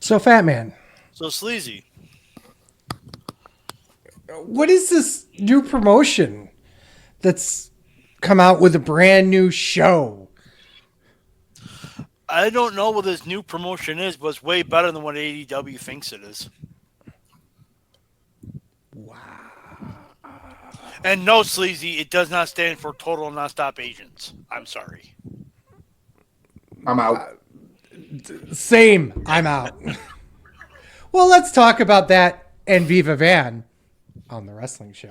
So, Fat Man, So Sleazy. what is this new promotion that's come out with a brand new show? I don't know what this new promotion is, but it's way better than what AEW thinks it is. Wow. And no, Sleazy, it does not stand for Total Nonstop Agents. I'm sorry. I'm out. Same. I'm out. Well, let's talk about that and Viva Van on the wrestling show.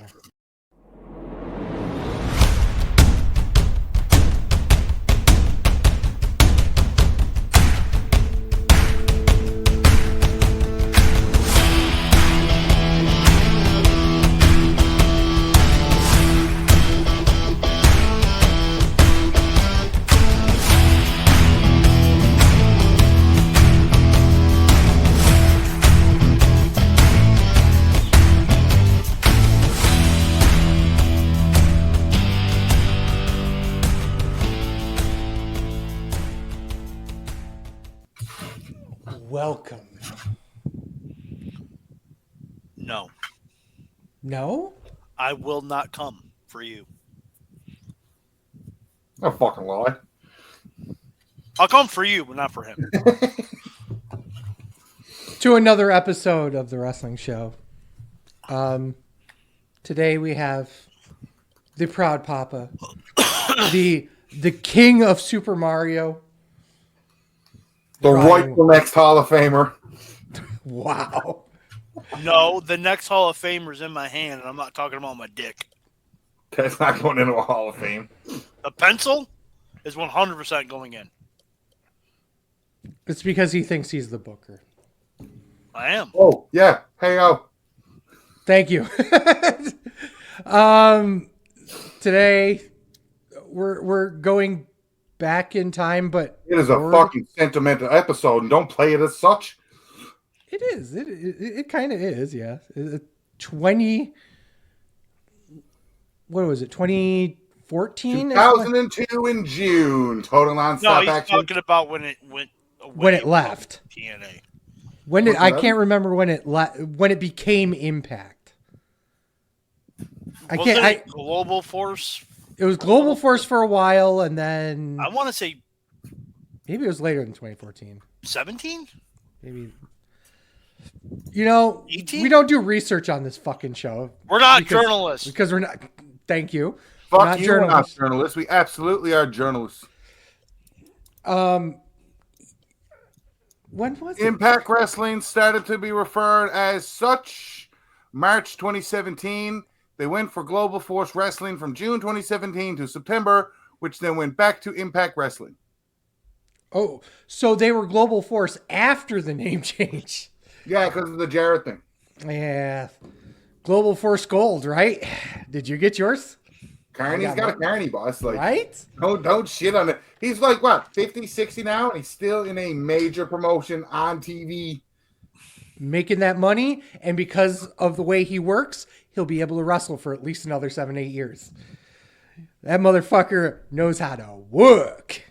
Welcome. No, No? I will not come for you. A fucking lie. I'll come for you, but not for him. To another episode of the wrestling show. Today we have the proud papa, the king of Super Mario. The Ryan. rightful next Hall of Famer. Wow. No, the next Hall of Famer's in my hand, and I'm not talking about my dick. That's not going into a Hall of Fame. The pencil is 100% going in. It's because he thinks he's the booker. I am. Oh, yeah. Hey, oh. Thank you. Today we're going back in time, but It is a fucking sentimental episode, and don't play it as such. It is. It kind of is. Yeah. 20. What was it? 2014. 2002 in June. Total No, nonstop he's action. talking about when it went When it left. TNA. When did I What's that? can't remember when it became Impact. I Wasn't can't. it Global Force? It was Global Force for a while, and then I want to say maybe it was later than 2014. 17? Maybe. You know, 18? we don't do research on this fucking show. We're not journalists. Because we're not. Thank you. Fuck not you, we're not journalists. journalists. We absolutely are journalists. When was it? Impact Wrestling started to be referred as such March 2017. They went for Global Force Wrestling from June 2017 to September, which then went back to Impact Wrestling. Oh, so they were Global Force after the name change. Yeah, because of the Jarrett thing. Yeah. Global Force Gold, right? Did you get yours? Carney's got a Carney, boss. Like, Right? don't shit on it. He's like, what, 50, 60 now? And he's still in a major promotion on TV. Making that money, and because of the way he works, he'll be able to wrestle for at least another 7-8 years. That motherfucker knows how to work.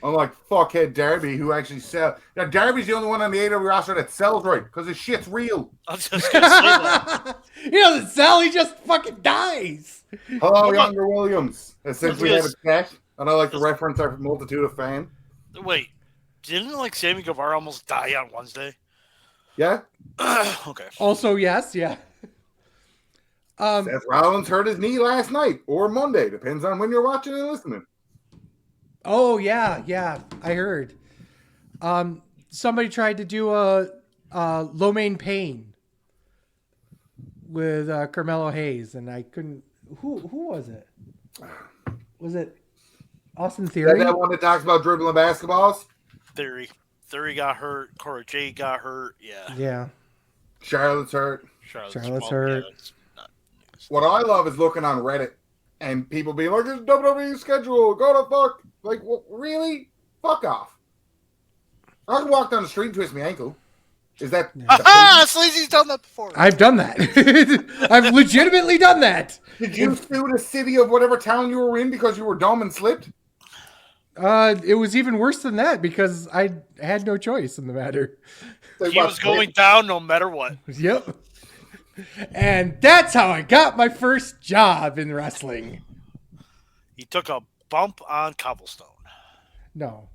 Unlike fuckhead Darby, who actually sells. Now, Darby's the only one on the AEW roster that sells right, because his shit's real. I was just going to say that. He doesn't sell, he just fucking dies. Hello, What about- Younger Williams. Essentially have a check, and I like to reference our multitude of fans. Wait, didn't like Sammy Guevara almost die on Wednesday? Yeah? Okay. Also, yes, yeah. Seth Rollins hurt his knee last night, or Monday, depends on when you're watching and listening. Oh, yeah, I heard. Somebody tried to do a Lo Mein Pain with Carmelo Hayes, and I couldn't. Who was it? Was it Austin Is Theory? that one that talks about dribbling basketballs? Theory got hurt. Cora Jade got hurt. Yeah. Yeah. Charlotte's hurt. Charlotte's hurt. Yeah, that's not news. What I love is looking on Reddit and people being like, "It's WWE schedule. Go to fuck." Like, really? Fuck off. I can walk down the street and twist my ankle. Is that? Aha! Sleazy's done that before. I've done that. I've legitimately done that. Did you sue the city of whatever town you were in because you were dumb and slipped? It was even worse than that because I had no choice in the matter. He was going down no matter what. Yep. And that's how I got my first job in wrestling. He took a bump on cobblestone. No.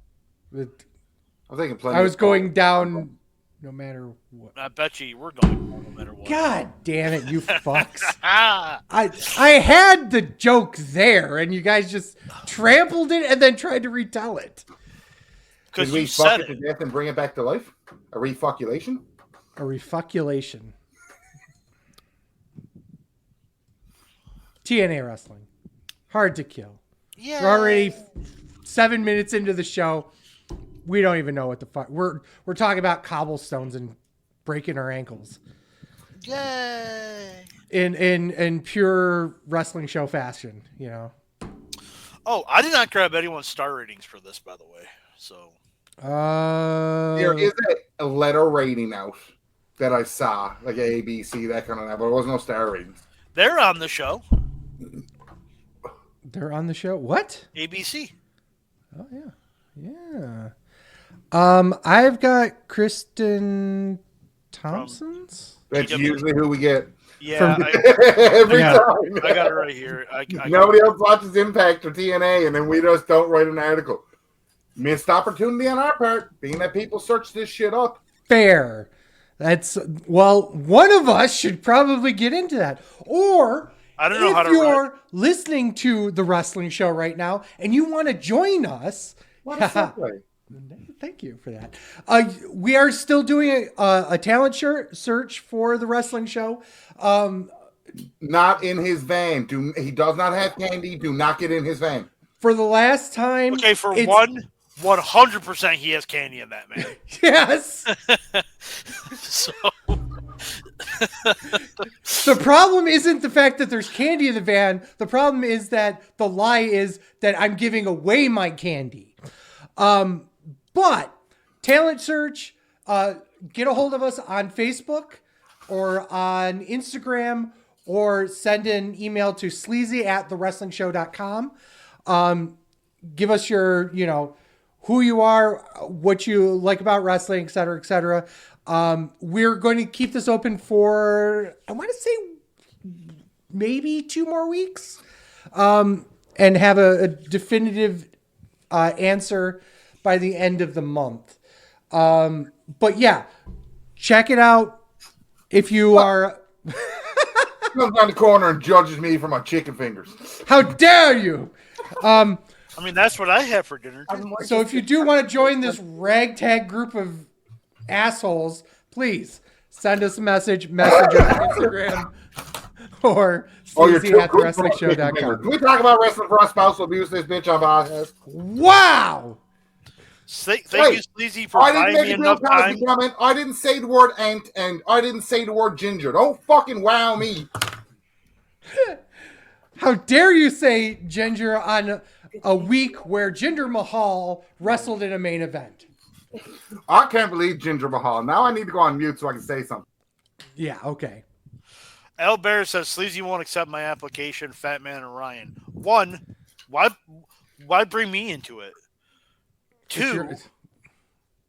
I was going down no matter what. I bet you were going down no matter what. God damn it, you fucks. I had the joke there, and you guys just trampled it and then tried to retell it. Because we fuck it to death and bring it back to life? A refuculation? A refuculation. TNA wrestling. Hard to kill. Yeah. We're already 7 minutes into the show. We don't even know what the fuck. We're talking about cobblestones and breaking our ankles. Yay. In pure wrestling show fashion, you know. Oh, I did not grab anyone's star ratings for this, by the way. So there is a letter rating out that I saw, like A, B, C, that kind of that, but there was no star ratings. They're on the show. They're on the show. What? ABC. Oh yeah. I've got Kristen Thompson's. That's usually who we get. Yeah, every time. I got it right here. Nobody else watches Impact or TNA, and then we just don't write an article. Missed opportunity on our part, being that people search this shit up. Fair. One of us should probably get into that. Or I don't know how to if you're listening to the wrestling show right now and you want to join us, thank you for that. We are still doing a talent search for the wrestling show. Not in his van. He does not have candy. Do not get in his van. For the last time. Okay, 100% he has candy in that man. Yes. So the problem isn't the fact that there's candy in the van. The problem is that the lie is that I'm giving away my candy. But talent search, get a hold of us on Facebook or on Instagram, or send an email to sleazy@thewrestlingshow.com. Give us your, who you are, what you like about wrestling, et cetera, et cetera. We're going to keep this open for, I want to say, maybe 2 more weeks, and have a definitive answer by the end of the month. But yeah, check it out. If you are... Comes down the corner and judges me for my chicken fingers. How dare you? I mean, that's what I have for dinner. So if you do want to join this ragtag group of assholes, please send us a message on Instagram or sleazy@thewrestlingshow.com. Can we talk about wrestling for our spousal abuse this bitch on podcast? Wow! Thank you, Sleazy, for buying me enough time. I didn't say the word ant, and I didn't say the word ginger. Don't fucking wow me. How dare you say ginger on a week where Jinder Mahal wrestled in a main event? I can't believe Jinder Mahal. Now I need to go on mute so I can say something. Yeah, okay. Al Bear says Sleazy won't accept my application, Fat Man and Ryan. 1, why bring me into it? 2,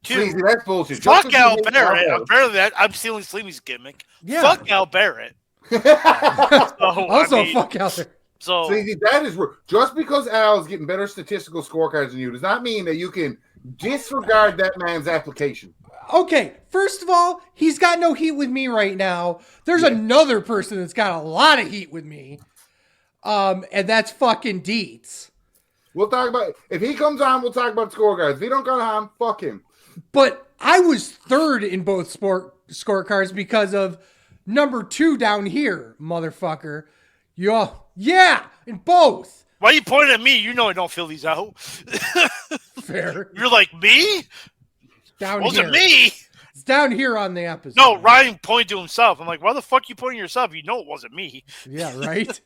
Sleazy, that's bullshit. Fuck Al Barrett. Apparently I'm stealing Sleazy's gimmick. Yeah. Fuck Al Barrett. Fuck Al Barrett. So Sleazy, that is just because Al is getting better statistical scorecards than you does not mean that you can disregard that man's application. Okay, first of all, he's got no heat with me right now. There's another person that's got a lot of heat with me. And that's fucking Deets. We'll talk about if he comes on, we'll talk about scorecards. If he don't come on, fuck him. But I was third in both scorecards because of number 2 down here, motherfucker. Yeah, in both. Why are you pointing at me? You know I don't fill these out. Fair. You're like, me? Down Wasn't here. me. It's down here on the episode. No, Ryan pointed to himself. I'm like, why the fuck you pointing yourself? You know it wasn't me. Yeah, right?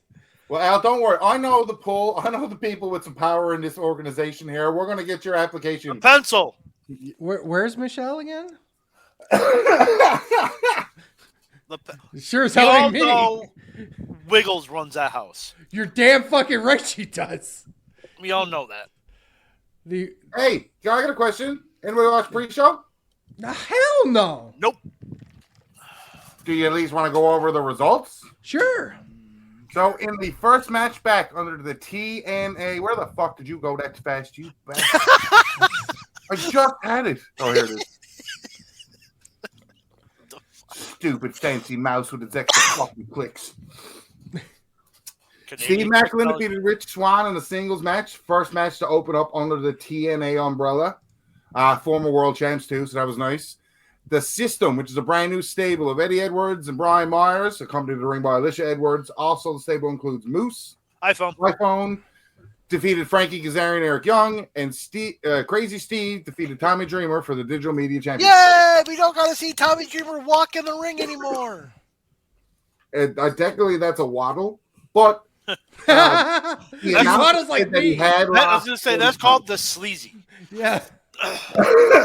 Well, Al, don't worry. I know the pull. I know the people with some power in this organization here. We're going to get your application. A pencil. Where's Michelle again? Sure as We hell all ain't me. know Wiggles runs that house. You're damn fucking right she does. We all know that. The Hey, I got a question. Anybody watch pre-show? hell no. Nope. Do you at least want to go over the results? Sure. So in the first match back under the TNA, where the fuck did you go that fast, you bastard? I just had it. Oh, here it is. Stupid fancy mouse with its extra fucking clicks. Steve Macklin defeated Rich Swann in a singles match. First match to open up under the TNA umbrella. Former world champs too, so that was nice. The System, which is a brand new stable of Eddie Edwards and Brian Myers, accompanied the ring by Alicia Edwards. Also, the stable includes Moose, iPhone, defeated Frankie Kazarian and Eric Young, and Crazy Steve defeated Tommy Dreamer for the Digital Media Championship. Yeah, we don't got to see Tommy Dreamer walk in the ring anymore. Technically, that's a waddle, but Waddle's like me. I was going to say, that's called the sleazy. Yeah.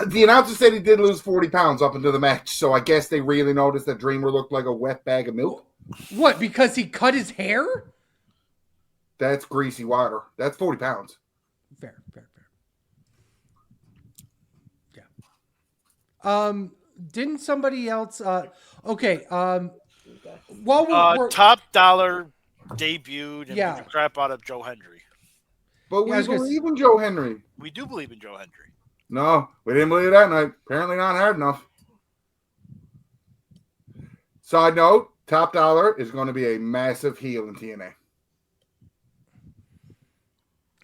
The announcer said he did lose 40 pounds up into the match, so I guess they really noticed that Dreamer looked like a wet bag of milk. What, because he cut his hair? That's greasy water. That's 40 pounds. Fair. Yeah. Didn't somebody else okay, while we're Top Dollar debuted and Yeah. beat the crap out of Joe Hendry. But Yeah, I we was gonna believe in Joe Henry. We do believe in Joe Hendry. No, we didn't believe that night. Apparently not hard enough. Side note, Top Dollar is going to be a massive heel in TNA.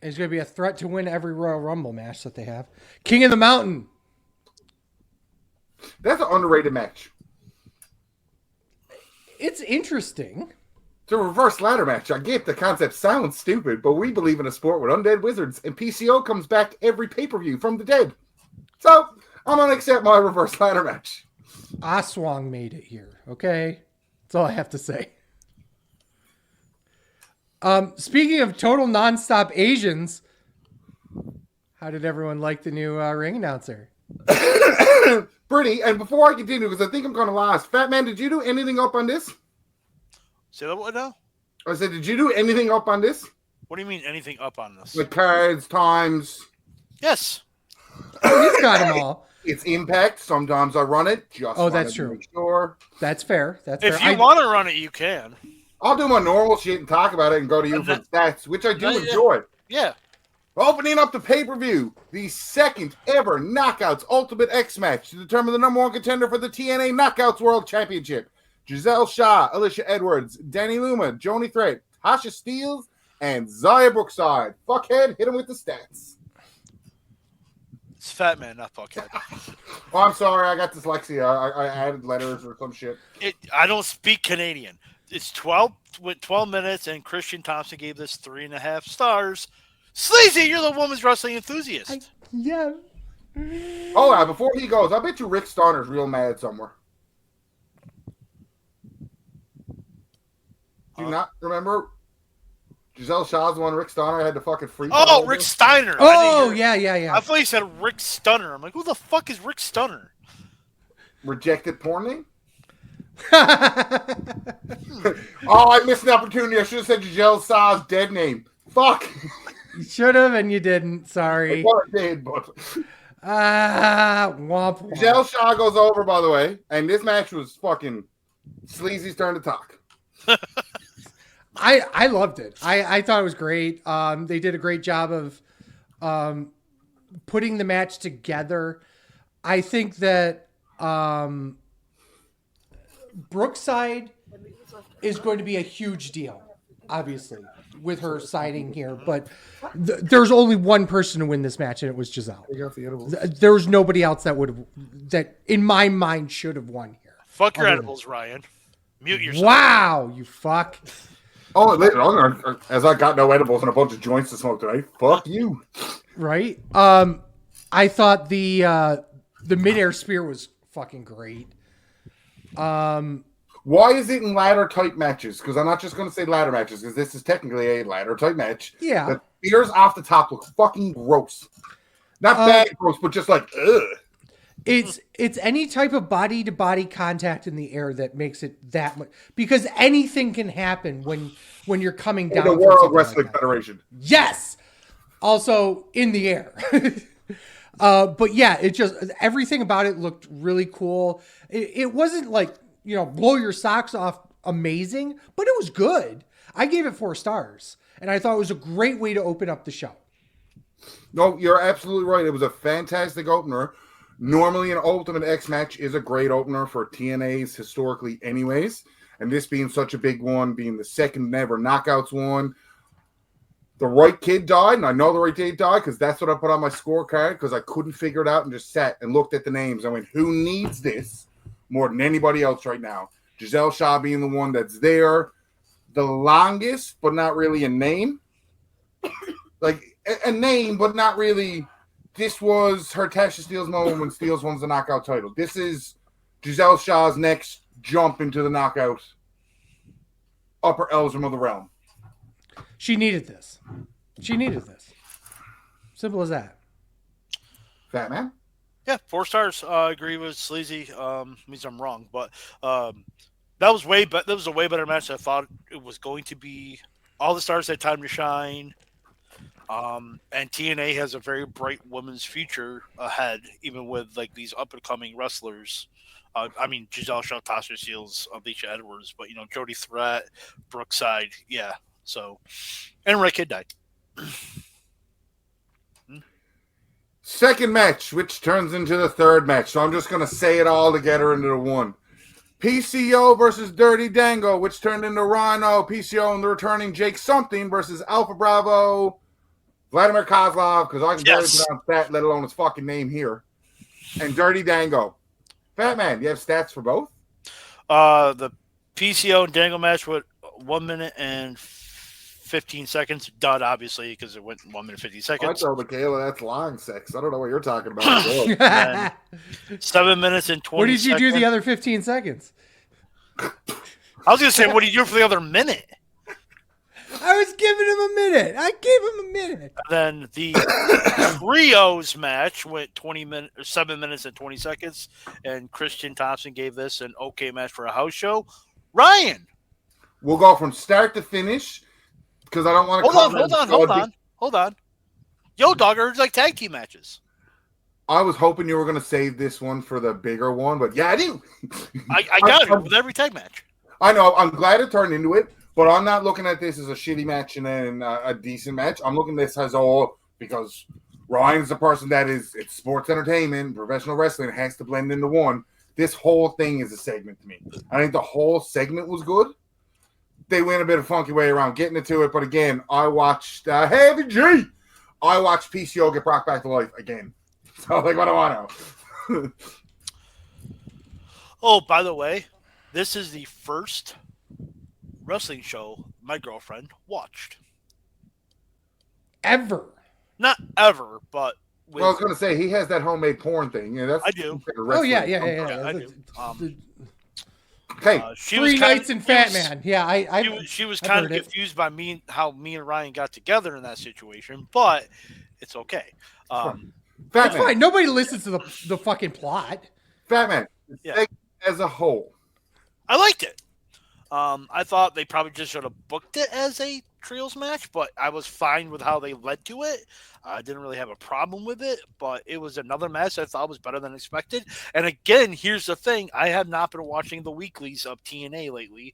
He's going to be a threat to win every Royal Rumble match that they have. King of the Mountain. That's an underrated match. It's interesting. It's a reverse ladder match. I get the concept sounds stupid, but we believe in a sport with undead wizards, and PCO comes back every pay-per-view from the dead. So, I'm going to accept my reverse ladder match. Aswang made it here, okay? That's all I have to say. Speaking of total nonstop Asians, how did everyone like the new ring announcer? Pretty, and before I continue, because I think I'm going to last, Fat Man, did you do anything up on this? Say that what now? I said, did you do anything up on this? What do you mean anything up on this? Like cards, times? Yes. Oh, he's got them all. It's Impact. Sometimes I run it. That's true. Make sure. That's fair. If you want to run it, you can. I'll do my normal shit and talk about it and go to you for the stats, which I do enjoy. Yeah. Opening up the pay-per-view, the second ever Knockouts Ultimate X match to determine the number one contender for the TNA Knockouts World Championship. Giselle Shaw, Alicia Edwards, Danny Luma, Joni Threat, Tasha Steeles, and Zaya Brookside. Fuckhead, hit him with the stats. It's Fat Man, not Fuckhead. Oh, I'm sorry, I got dyslexia. I added letters or some shit. I don't speak Canadian. It's 12 minutes, and Christian Thompson gave this 3.5 stars. Sleazy, you're the women's wrestling enthusiast. Yeah. Oh, before he goes, I bet you Rick Starner's real mad somewhere. Do you not remember? Giselle Shaw's the one Rick Starner had to fucking freak. Oh, Rick Steiner. Oh, yeah. I thought you said Rick Stunner. I'm like, who the fuck is Rick Stunner? Rejected porn name? Oh, I missed an opportunity. I should have said Giselle Shaw's dead name. Fuck. You should have, and you didn't. Sorry. I did, but... womp. Giselle Shaw goes over, by the way, and this match was fucking Sleazy's turn to talk. I loved it. I thought it was great. They did a great job of putting the match together. I think that Brookside is going to be a huge deal, obviously, with her siding here. But there's only one person to win this match, and it was Giselle. There was nobody else that in my mind should have won here. Fuck your edibles, Ryan. Mute yourself. Wow, you fuck. Oh, later on, as I got no edibles and a bunch of joints to smoke tonight. Fuck you. Right? I thought the midair spear was fucking great. Why is it in ladder type matches? Because I'm not just going to say ladder matches, because this is technically a ladder type match. Yeah. The spears off the top look fucking gross. Not bad gross, but just like, ugh. It's any type of body to body contact in the air that makes it that much, because anything can happen when you're coming down. The World Wrestling Federation. Yes. also in the air. But yeah, it just, everything about it looked really cool. It wasn't like, blow your socks off amazing, but it was good. I gave it 4 stars, and I thought it was a great way to open up the show. No, you're absolutely right. It was a fantastic opener. Normally, an Ultimate X match is a great opener for TNAs historically anyways. And this being such a big one, being the second ever Knockouts one. The right kid died, and I know the right kid died because that's what I put on my scorecard because I couldn't figure it out and just sat and looked at the names. I went, who needs this more than anybody else right now? Giselle Shaw being the one that's there the longest, but not really a name. Like a name, but not really. This was her Tasha Steelz moment when Steelz wins the knockout title. This is Giselle Shaw's next jump into the knockout upper echelon of the realm. She needed this. Simple as that. Fat Man? Yeah, 4 stars. I agree with Sleazy. Means I'm wrong, but that was a way better match than I thought it was going to be. All the stars had time to shine. And TNA has a very bright women's future ahead, even with like these up and coming wrestlers. Giselle Shaw, Tasha Steelz, Alicia Edwards, but Jody Threat, Brookside, yeah. So, and Red Kid died. Second match, which turns into the third match. So I'm just going to say it all together into the one. PCO versus Dirty Dango, which turned into Rhino, PCO, and the returning Jake Something versus Alpha Bravo, Vladimir Kozlov, because I can barely pronounce that, let alone his fucking name here, and Dirty Dango. Fat Man, you have stats for both? The PCO and Dango match with 1 minute and 15 seconds. Done, obviously, because it went 1 minute 15 seconds. I told Michaela that's long sex. I don't know what you're talking about. 7 minutes and 20 What did you seconds. do the other 15 seconds? I was going to say, what did you do for the other minute? I was giving him a minute. I gave him a minute. Then the trios match went 7 minutes and 20 seconds, and Christian Thompson gave this an okay match for a house show. Ryan, we'll go from start to finish because I don't want to. Hold on. Yo, Dog, are like tag team matches. I was hoping you were going to save this one for the bigger one, but yeah, I do. I got it with every tag match. I know. I'm glad it turned into it. But I'm not looking at this as a shitty match and then a decent match. I'm looking at this as all because Ryan's the person that it's sports entertainment, professional wrestling. It has to blend into one. This whole thing is a segment to me. I think the whole segment was good. They went a bit of funky way around getting into it. But again, I watched Heavy G. I watched PCO get brought back to life again. So like, what do I know? Oh, by the way, this is the first wrestling show my girlfriend watched. Ever? Not ever, but well, I was going to say he has that homemade porn thing. Yeah, that's I do. Oh yeah. I do. Okay, 3 nights in Fat Man. Yeah, she was kind of confused by how me and Ryan got together in that situation, but it's okay. That's fine. Nobody listens to the fucking plot. Fat Man, yeah. As a whole, I liked it. I thought they probably just should have booked it as a trios match, but I was fine with how they led to it. I didn't really have a problem with it, but it was another match I thought was better than expected. And again, here's the thing. I have not been watching the weeklies of TNA lately.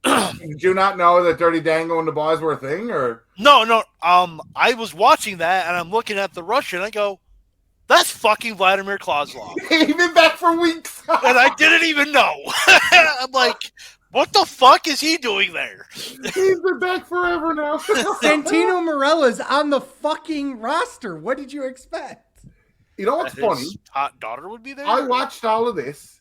Did you not know that Dirty Dango and the Boys were a thing? Or No. I was watching that, and I'm looking at the Russian. I go, that's fucking Vladimir Kozlov. He's been back for weeks. And I didn't even know. I'm like, what the fuck is he doing there? He's been back forever now. Santino Marella's on the fucking roster. What did you expect? You know what's funny? His hot daughter would be there? I watched all of this,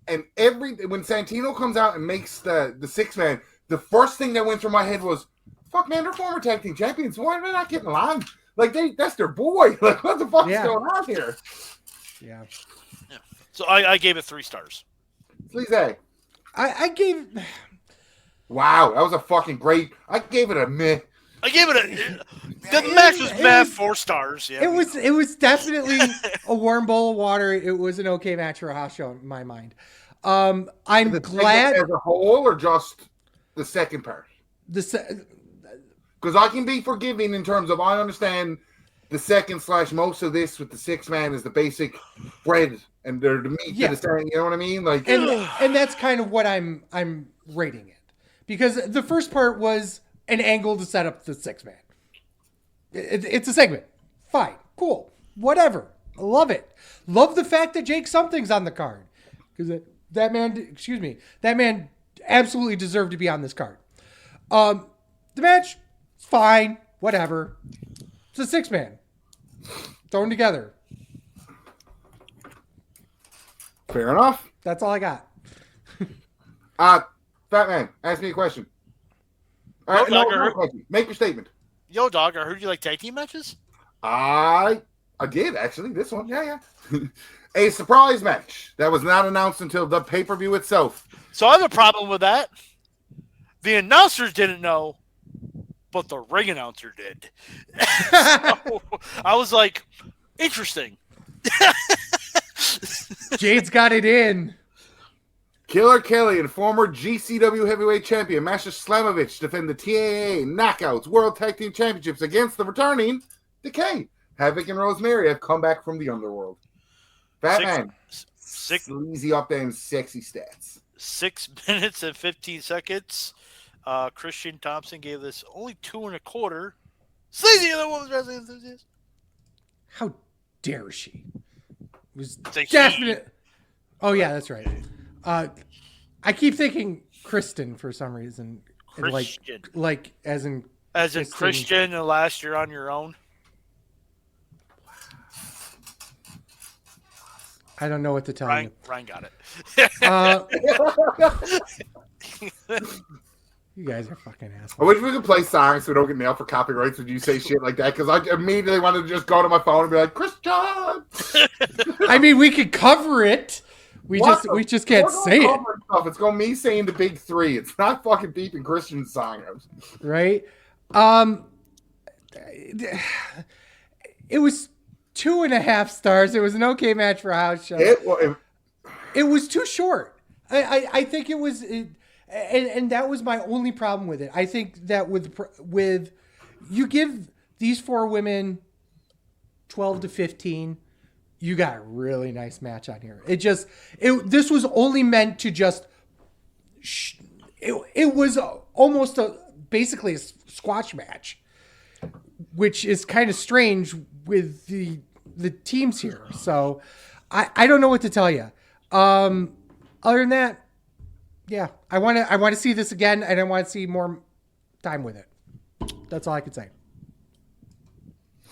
and when Santino comes out and makes the 6-man, the first thing that went through my head was, fuck man, they're former tag team champions. Why are they not getting along? Like that's their boy. Like what the fuck is going on here? Yeah. So I gave it 3 stars. Sleazy. I gave. Wow, that was a fucking great. I gave it a meh. I gave it the match was bad. 4 stars. Yeah. It was definitely a warm bowl of water. It was an okay match for a house show in my mind. I'm glad as a whole or just the second part. Because Because I can be forgiving in terms of I understand the second / most of this with the 6-man is the basic bread and the meat that is saying, you know what I mean? Like, and that's kind of what I'm rating it, because the first part was an angle to set up the 6-man. It's a segment. Fine, cool, whatever. I love it. Love the fact that Jake Something's on the card, because that man absolutely deserved to be on this card. The match, fine, whatever. It's a 6-man. Thrown together. Fair enough. That's all I got. Fatman, ask me a question. No question. Make your statement. Yo, dog, I heard you like tag team matches? I did, actually. This one. Yeah. A surprise match that was not announced until the pay-per-view itself. So I have a problem with that. The announcers didn't know, but the ring announcer did. So I was like, interesting. Jade's got it in. Killer Kelly and former GCW heavyweight champion Masha Slamovich defend the TAA Knockouts World Tag Team Championships against the returning Decay. Havoc and Rosemary have come back from the underworld. Fatman, sleazy up them sexy stats. 6 minutes and 15 seconds. Christian Thompson gave this only 2 1/4. Sleazy, the woman's wrestling enthusiast. How dare she? It was It's definite. Oh yeah, that's right. I keep thinking Kristen for some reason. Christian. Like as in Christian and last year on your own. I don't know what to tell you. Ryan got it. You guys are fucking assholes. I wish we could play songs so we don't get nailed for copyrights when you say shit like that, because I immediately wanted to just go to my phone and be like, Christian! I mean, we could cover it. We just can't say it. Stuff. It's going to me saying the big three. It's not fucking beeping Christian's song. Right? It was 2.5 stars. It was an okay match for a house show. It was too short. I think it was, and that was my only problem with it. I think that with you give these 4 women 12 to 15, you got a really nice match on here. This was only meant to just, it was almost basically a squash match, which is kind of strange with the teams here. So I don't know what to tell you. Other than that, yeah, I want to see this again, and I want to see more time with it. That's all I can say.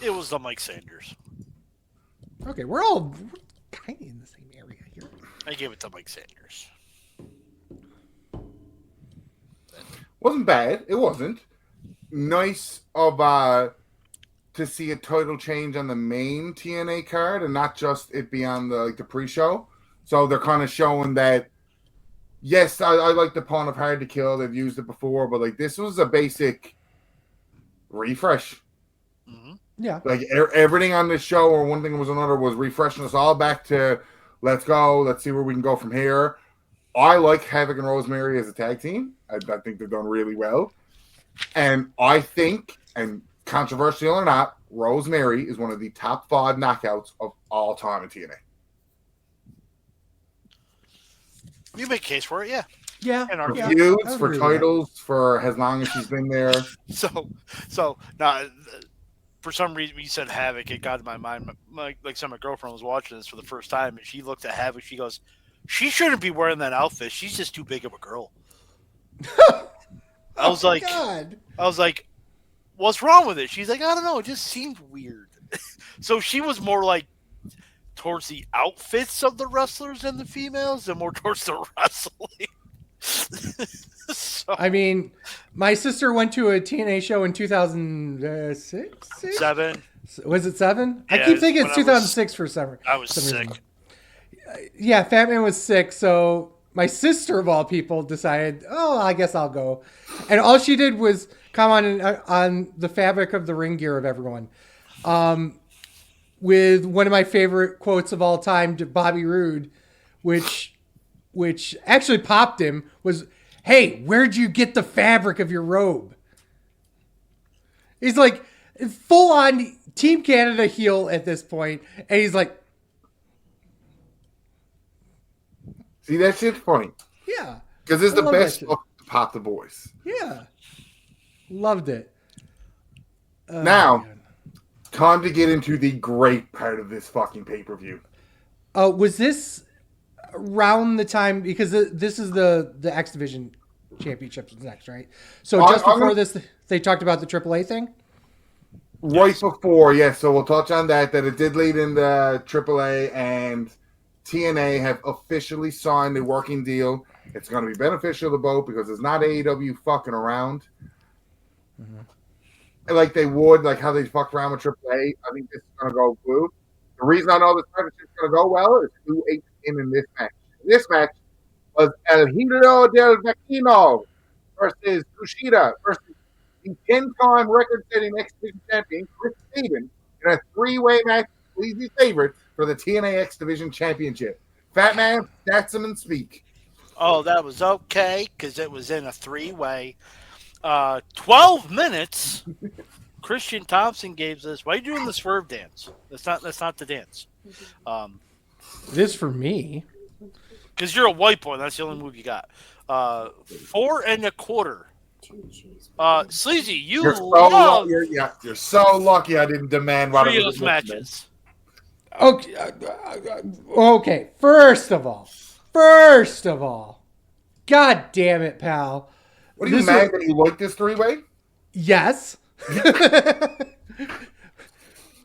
It was the Mike Sanders. Okay, we're kind of in the same area here. I gave it to Mike Sanders. Wasn't bad. It wasn't. Nice to see a title change on the main TNA card and not just it be on the pre-show. So they're kind of showing that, yes, I like the pawn of Hard to Kill. They've used it before, but this was a basic refresh. Mm-hmm. Yeah. Everything on this show, or one thing was another, was refreshing us all back to let's go. Let's see where we can go from here. I like Havoc and Rosemary as a tag team. I think they've done really well. And I think, and controversial or not, Rosemary is one of the top 5 knockouts of all time in TNA. You make a case for it, yeah. Yeah. And our feuds for titles for as long as she's been there. So now, for some reason, you said Havoc. It got in my mind. Like some of my girlfriend was watching this for the first time, and she looked at Havoc. She goes, "She shouldn't be wearing that outfit. She's just too big of a girl." I was like, God. "What's wrong with it?" She's like, "I don't know. It just seemed weird." So she was more like towards the outfits of the wrestlers than the females, and more towards the wrestling. So, I mean, my sister went to a TNA show in 2006? 7. Was it 7? Yeah, I keep thinking it's 2006 for some reason. I was sick. Yeah, Fatman was sick, so my sister, of all people, decided, I guess I'll go. And all she did was comment on the fabric of the ring gear of everyone. With one of my favorite quotes of all time to Bobby Roode, which actually popped him, was, "Hey, where'd you get the fabric of your robe?" He's like full on Team Canada heel at this point, and he's like, See, that shit's funny. yeah. Because it's I the love best that shit. look to pop the boys. Yeah. Loved it. Oh, Now, man. time to get into the great part of this fucking pay-per-view. Was this around the time, because this is the X Division Championships next, right? So Well, just I'm before gonna- this, they talked about the AAA thing? Right before, yes. So we'll touch on that it did lead into AAA, and TNA have officially signed a working deal. It's going to be beneficial to both because it's not AEW fucking around. Like they would, like how they fucked around with AAA. I think this is going to go blue. The reason I know this partnership is going to go well is who ate in this match. This match was El Hidro del Vecino versus Kushida versus the 10-time record-setting X Division champion Chris Sabin in a three-way match with Sleazy's favorite for the TNA X Division Championship. Fat Man, stats him and speak. Oh, that was okay because it was in a 3-way. 12 minutes. Christian Thompson gave this. Why are you doing the swerve dance? That's not the dance. This for me. Because you're a white boy. That's the only move you got. 4 1/4. Sleazy, You're so love you're so lucky I didn't demand what it was. trios matches. Okay. First of all, God damn it, pal. What are you This mad was- that you like this three-way? Yes.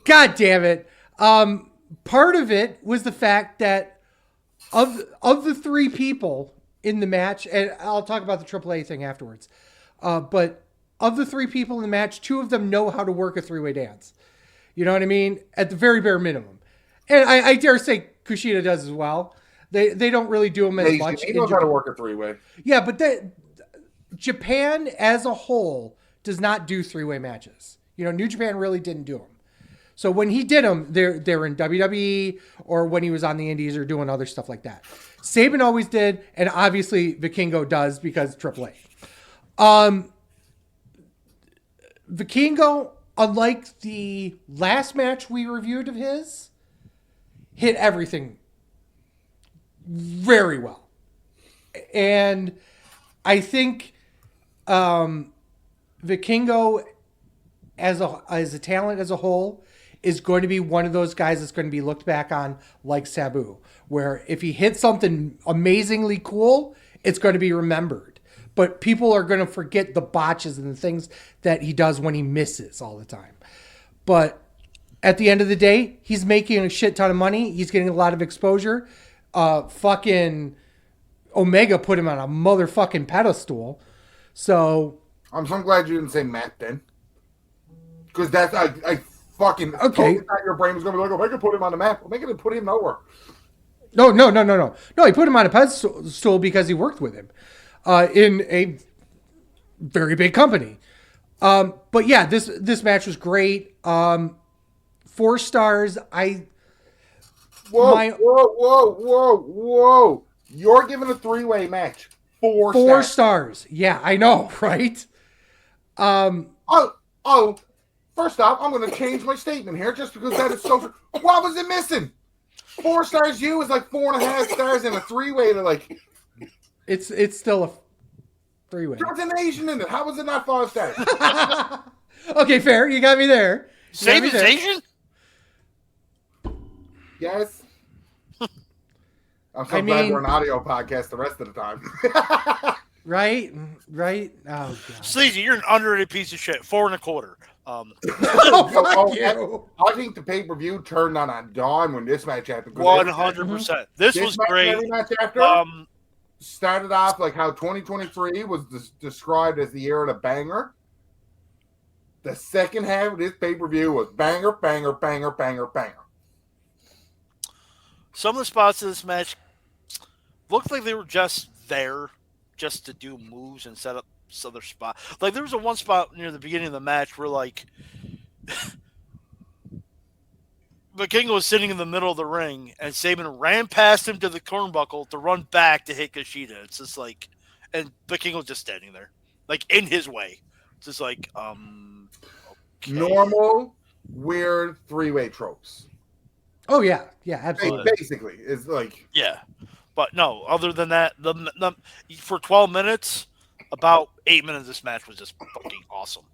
God damn it. Part of it was the fact that of the three people in the match, and I'll talk about the AAA thing afterwards. But of the three people in the match, 2 of them know how to work a three-way dance. You know what I mean? At the very bare minimum. And I dare say Kushida does as well. They don't really do them as much. He knows how to work a three-way. Yeah, but Japan as a whole does not do three-way matches. You know, New Japan really didn't do them. So when he did them, they're in WWE or when he was on the Indies or doing other stuff like that. Sabin always did, and obviously Vikingo does because AAA. Vikingo, unlike the last match we reviewed of his, hit everything very well. And I think Vikingo as a talent as a whole is going to be one of those guys that's going to be looked back on like Sabu, where if he hits something amazingly cool, it's going to be remembered. But people are going to forget the botches and the things that he does when he misses all the time. But at the end of the day, he's making a shit ton of money. He's getting a lot of exposure. Fucking Omega put him on a motherfucking pedestal. So I'm so glad you didn't say Matt then. Because that's I fucking Okay. totally thought your brain was gonna be like, Omega put him on the map. Omega didn't put him nowhere. No. No, he put him on a pedestal because he worked with him in a very big company. But yeah, this match was great. 4 stars. Whoa. You're giving a three-way match 4 4 stars. stars. Yeah, I know, right? First off, I'm going to change my statement here just because that is so. What was it missing? 4 stars. You is like 4.5 stars, and a three-way to like. It's still a 3-way. There's an Asian in it. How was it not 5 stars? Okay, fair. You got me there. Sabin's Asian? Yes. I'm so I glad mean- we're an audio podcast the rest of the time. Right? Oh, God. Sleazy, you're an underrated piece of shit. 4 1/4. Oh, fuck you. I think the pay-per-view turned on a dime when this match happened. 100%. This was match and great. every match after started off like how 2023 was described as the year of the banger. The second half of this pay-per-view was banger. Some of the spots in this match looked like they were just there just to do moves and set up some other spot. Like there was one spot near the beginning of the match where like Vikingo was sitting in the middle of the ring and Sabin ran past him to the turnbuckle to run back to hit Kushida. It's just like, and Vikingo was just standing there, like in his way. It's just like, normal, weird three-way tropes. Oh yeah, absolutely. Basically, it's like Yeah, but no. Other than that, the for 12 minutes, about 8 minutes of this match was just fucking awesome.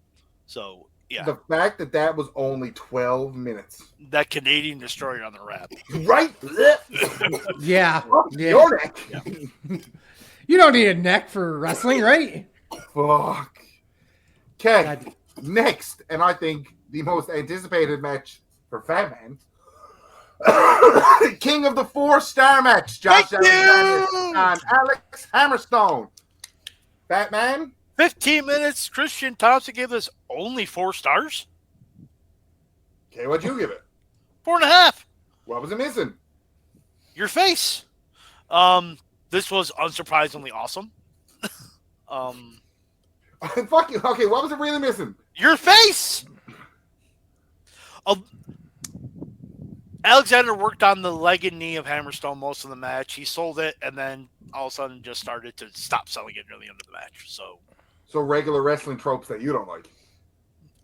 So yeah, the fact that was only 12 minutes. that Canadian destroyer on the wrap. Right? Yeah. Your neck. Yeah. You don't need a neck for wrestling, right? Fuck. Okay, God. next, and I think the most anticipated match for Fatman. King of the 4-star match, Josh Thank Alexander you! and Alex Hammerstone. Batman? 15 minutes. Christian Thompson gave this only 4 stars. Okay, what'd you give it? 4.5. What was it missing? Your face. This was unsurprisingly awesome. Fuck you. Okay, what was it really missing? Your face. Alexander worked on the leg and knee of Hammerstone most of the match. He sold it, and then all of a sudden just started to stop selling it near the end of the match. So regular wrestling tropes that you don't like.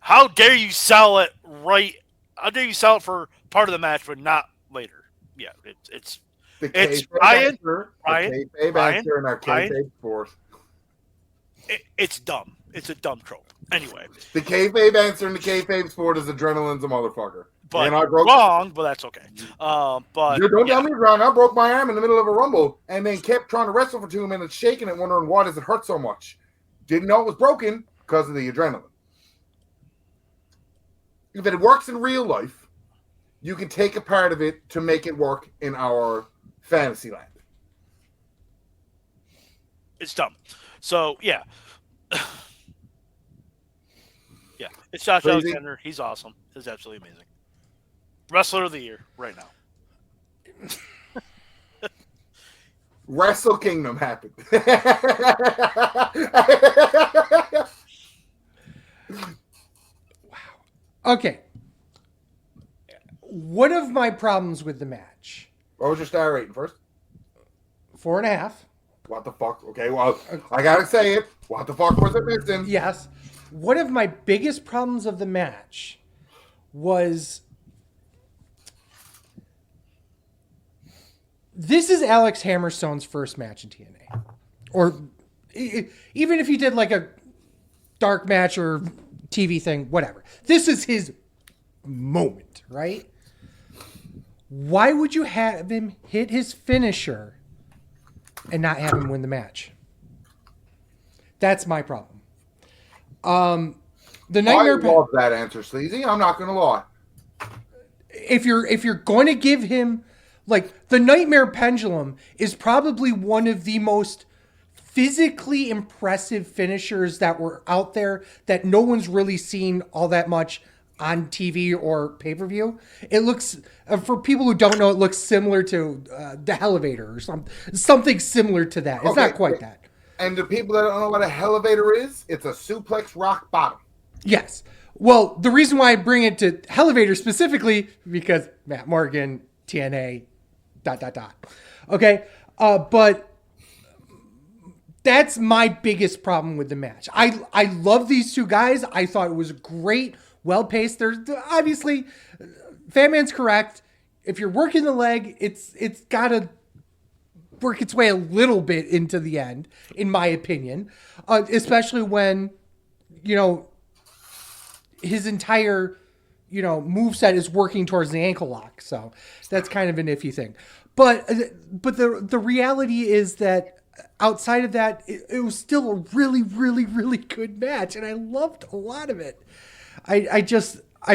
how dare you sell it right? How dare you sell it for part of the match, but not later? Yeah, it's Ryan, and our kayfabe sport. It's dumb. It's a dumb trope. Anyway, The kayfabe answer in the kayfabe sport is adrenaline's a motherfucker. but And I broke wrong. But that's okay. But don't tell me wrong. I broke my arm in the middle of a rumble and then kept trying to wrestle for 2 minutes, shaking it, wondering why does it hurt so much. Didn't know it was broken because of the adrenaline. If it works in real life, you can take a part of it to make it work in our fantasy land. it's dumb. So yeah, yeah. It's Josh Crazy. Alexander. He's awesome. He's absolutely amazing. Wrestler of the year right now. Wrestle Kingdom happened. Okay. One of my problems with the match, What was your star rating first? 4.5. What the fuck? Okay, well, I gotta say it. What the fuck was it missing? Yes. One of my biggest problems of the match was this is Alex Hammerstone's first match in TNA. Or even if he did like a dark match or TV thing, whatever. This is his moment, right? Why would you have him hit his finisher and not have him win the match? That's my problem. The Nightmare. I love that answer, Sleazy. I'm not gonna lie. If you're going to give him, like, the Nightmare Pendulum is probably one of the most physically impressive finishers that were out there that no one's really seen all that much on TV or pay-per-view. It looks, for people who don't know, it looks similar to the Elevator or something similar to that. It's not quite that. And the people that don't know what a elevator is, it's a suplex rock bottom. Yes. Well, the reason why I bring it to Elevator specifically, because Matt Morgan, TNA, ... Okay? But that's my biggest problem with the match. I love these two guys. I thought it was great, well-paced. There's obviously, Fatman's correct. If you're working the leg, it's got to work its way a little bit into the end, in my opinion. Especially when, his entire, moveset is working towards the ankle lock. So that's kind of an iffy thing. But the reality is that outside of that, it was still a really, really, really good match. And I loved a lot of it. I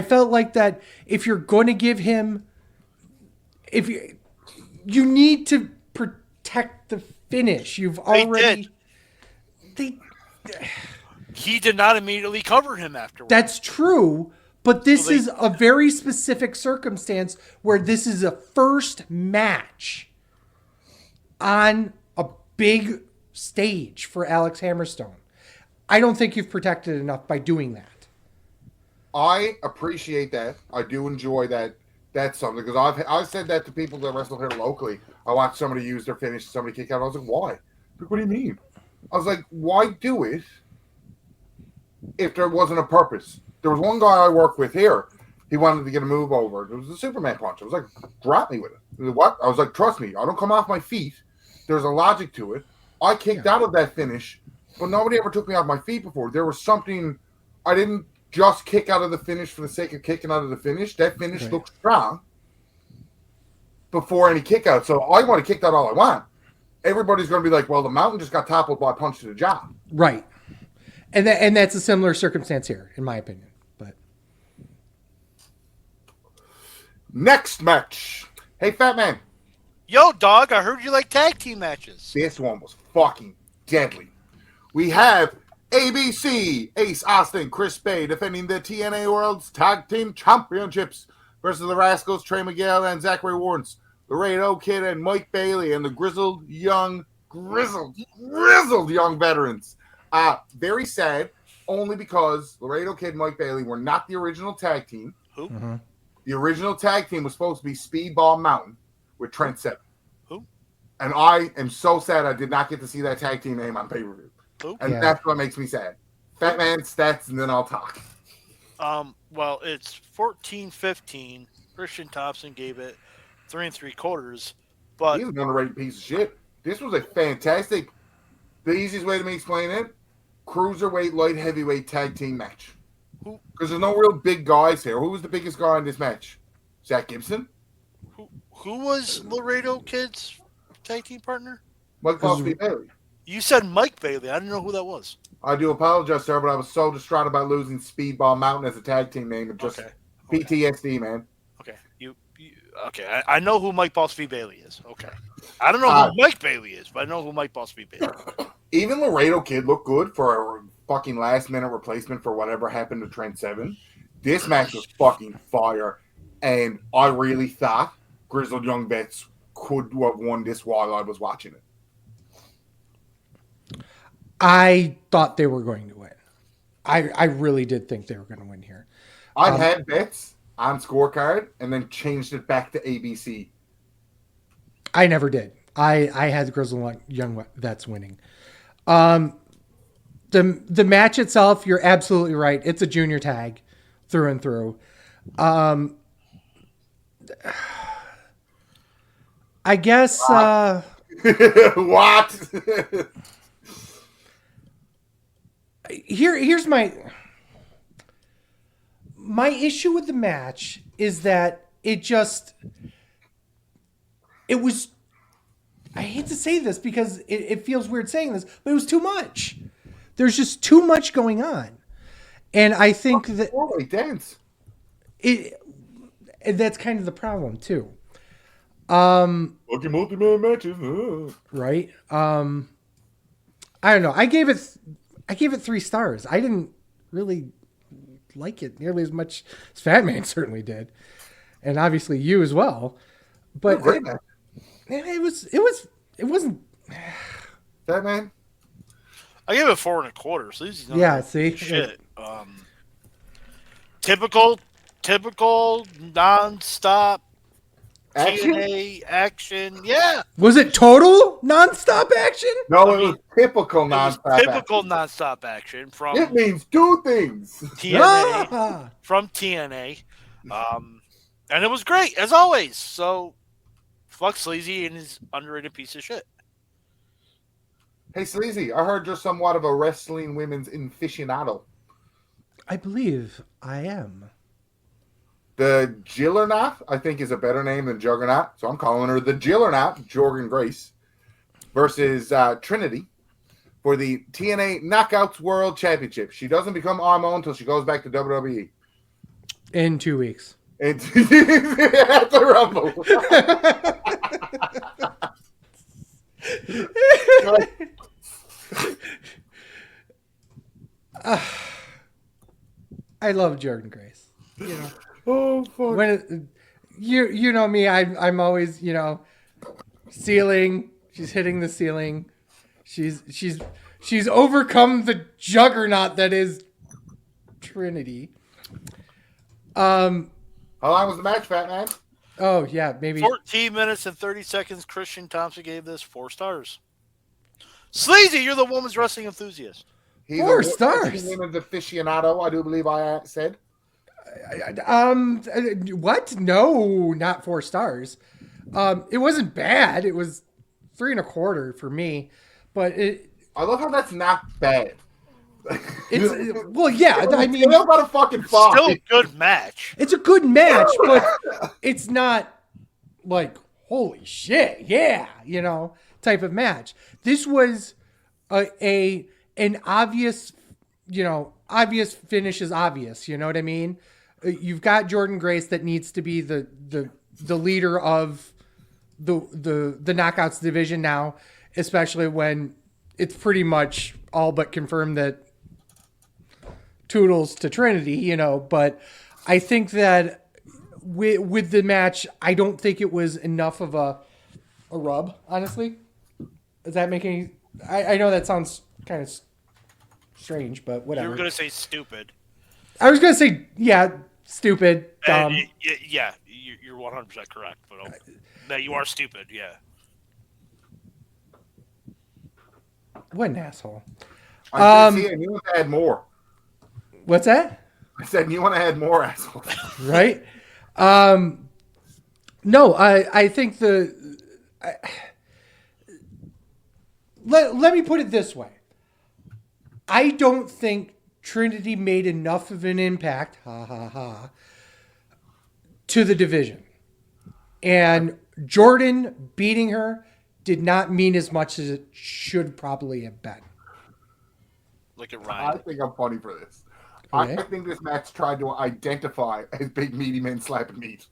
felt like that if you're going to give him, you need to protect the finish. You've already... He did not immediately cover him afterwards. That's true, but this is a very specific circumstance where this is a first match on a big stage for Alex Hammerstone. I don't think you've protected enough by doing that. I appreciate that. I do enjoy that. That's something, because I've said that to people that wrestle here locally. I watched somebody use their finish, somebody kick out. I was like, why? Like, what do you mean? I was like, why do it if there wasn't a purpose? There was one guy I worked with here. He wanted to get a move over. It was a Superman punch. I was like, drop me with it. He was like, what? I was like, trust me, I don't come off my feet. There's a logic to it. I kicked out of that finish, but nobody ever took me off my feet before. There was something. I didn't just kick out of the finish for the sake of kicking out of the finish. That finish looked strong before any kick out. So I want to kick that all I want. Everybody's going to be like, well, the mountain just got toppled by a punch to the jaw. Right. And that's a similar circumstance here, in my opinion. But next match. Hey, Fat Man. Yo, dog, I heard you like tag team matches. This one was fucking deadly. We have ABC, Ace Austin, Chris Bay defending the TNA World's Tag Team Championships versus the Rascals, Trey Miguel and Zachary Wardens, Laredo Kid and Mike Bailey, and the grizzled young veterans. Very sad, only because Laredo Kid and Mike Bailey were not the original tag team. Who? Mm-hmm. The original tag team was supposed to be Speedball Mountain with Trent Seven. Who? And I am so sad I did not get to see that tag team name on pay-per-view. Who? And that's what makes me sad. Fat Man stats, and then I'll talk. Well, it's 14-15. Christian Thompson gave it 3 3/4. But He's an underrated piece of shit. This was a fantastic. The easiest way to me explain it: cruiserweight, light heavyweight tag team match. Because there's no real big guys here. Who was the biggest guy in this match? Zach Gibson. who was Laredo Kid's tag team partner? Mike Bosby Bailey. You said Mike Bailey. I didn't know who that was. I do apologize, sir, but I was so distraught about losing Speedball Mountain as a tag team name. It just PTSD, man. Okay. Okay. I know who Mike Boss V Bailey is. Okay. I don't know who Mike Bailey is, but I know who Mike Boss V Bailey is. Even Laredo Kid looked good for a fucking last minute replacement for whatever happened to Trent Seven. This match was fucking fire, and I really thought Grizzled Young Vets could have won this while I was watching it. I thought they were going to win. I really did think they were going to win here. I had bets on scorecard and then changed it back to ABC. I never did. I had the Grizzled Young Vets winning. The match itself, you're absolutely right. It's a junior tag through and through. I guess what? Here's my issue with the match is that it was, I hate to say this because it feels weird saying this, but it was too much. There's just too much going on. And I think that dance. That's kind of the problem too. Fucking multi-man matches. Right. I don't know. I gave it 3 stars. I didn't really like it nearly as much as Fat Man certainly did. And obviously you as well. But it wasn't Fat Man? I gave it 4 1/4. So this is not yeah, see? shit. Typical non-stop TNA action. Yeah. Was it total non-stop action? No, it was typical non-stop Typical non-stop action from It means 2 things. TNA. From TNA. And it was great, as always. So, fuck Sleazy and his underrated piece of shit. Hey, Sleazy, I heard you're somewhat of a wrestling women's aficionado. I believe I am. The Jillernaut, I think, is a better name than Juggernaut. So I'm calling her the Jillernaut, Jordan Grace, versus Trinity for the TNA Knockouts World Championship. She doesn't become RMO until she goes back to WWE. In 2 weeks. At the Rumble. I love Jordan Grace. You know. Oh fuck! When you know me, I'm always ceiling. She's hitting the ceiling. She's overcome the juggernaut that is Trinity. How long was the match, Fat Man? Oh yeah, maybe 14 minutes and 30 seconds. Christian Thompson gave this 4 stars. Sleazy, you're the woman's wrestling enthusiast. He's 4 a stars. women's aficionado, I do believe I said. What? No, not 4 stars. It wasn't bad. It was 3.25 for me, but I love how that's not bad. it's well, yeah. I mean, Still got a fucking Still five. a good match. it's a good match, but it's not like holy shit, yeah, type of match. This was an obvious, obvious finish is obvious. You know what I mean? You've got Jordan Grace that needs to be the leader of the knockouts division now, especially when it's pretty much all but confirmed that Toodles to Trinity, but I think that with the match, I don't think it was enough of a rub, honestly. Does that make any... I know that sounds kind of strange, but whatever. You were going to say stupid. I was going to say, yeah, stupid, dumb. Yeah, you're 100% correct. But that you are stupid, yeah. What an asshole. I did see it. You want to add more. What's that? I said you want to add more, asshole. Right? No, I think let me put it this way. I don't think Trinity made enough of an impact, to the division. And Jordan beating her did not mean as much as it should probably have been. Look at Ryan. I think I'm funny for this. Okay. I think this match tried to identify as big meaty men slapping meat.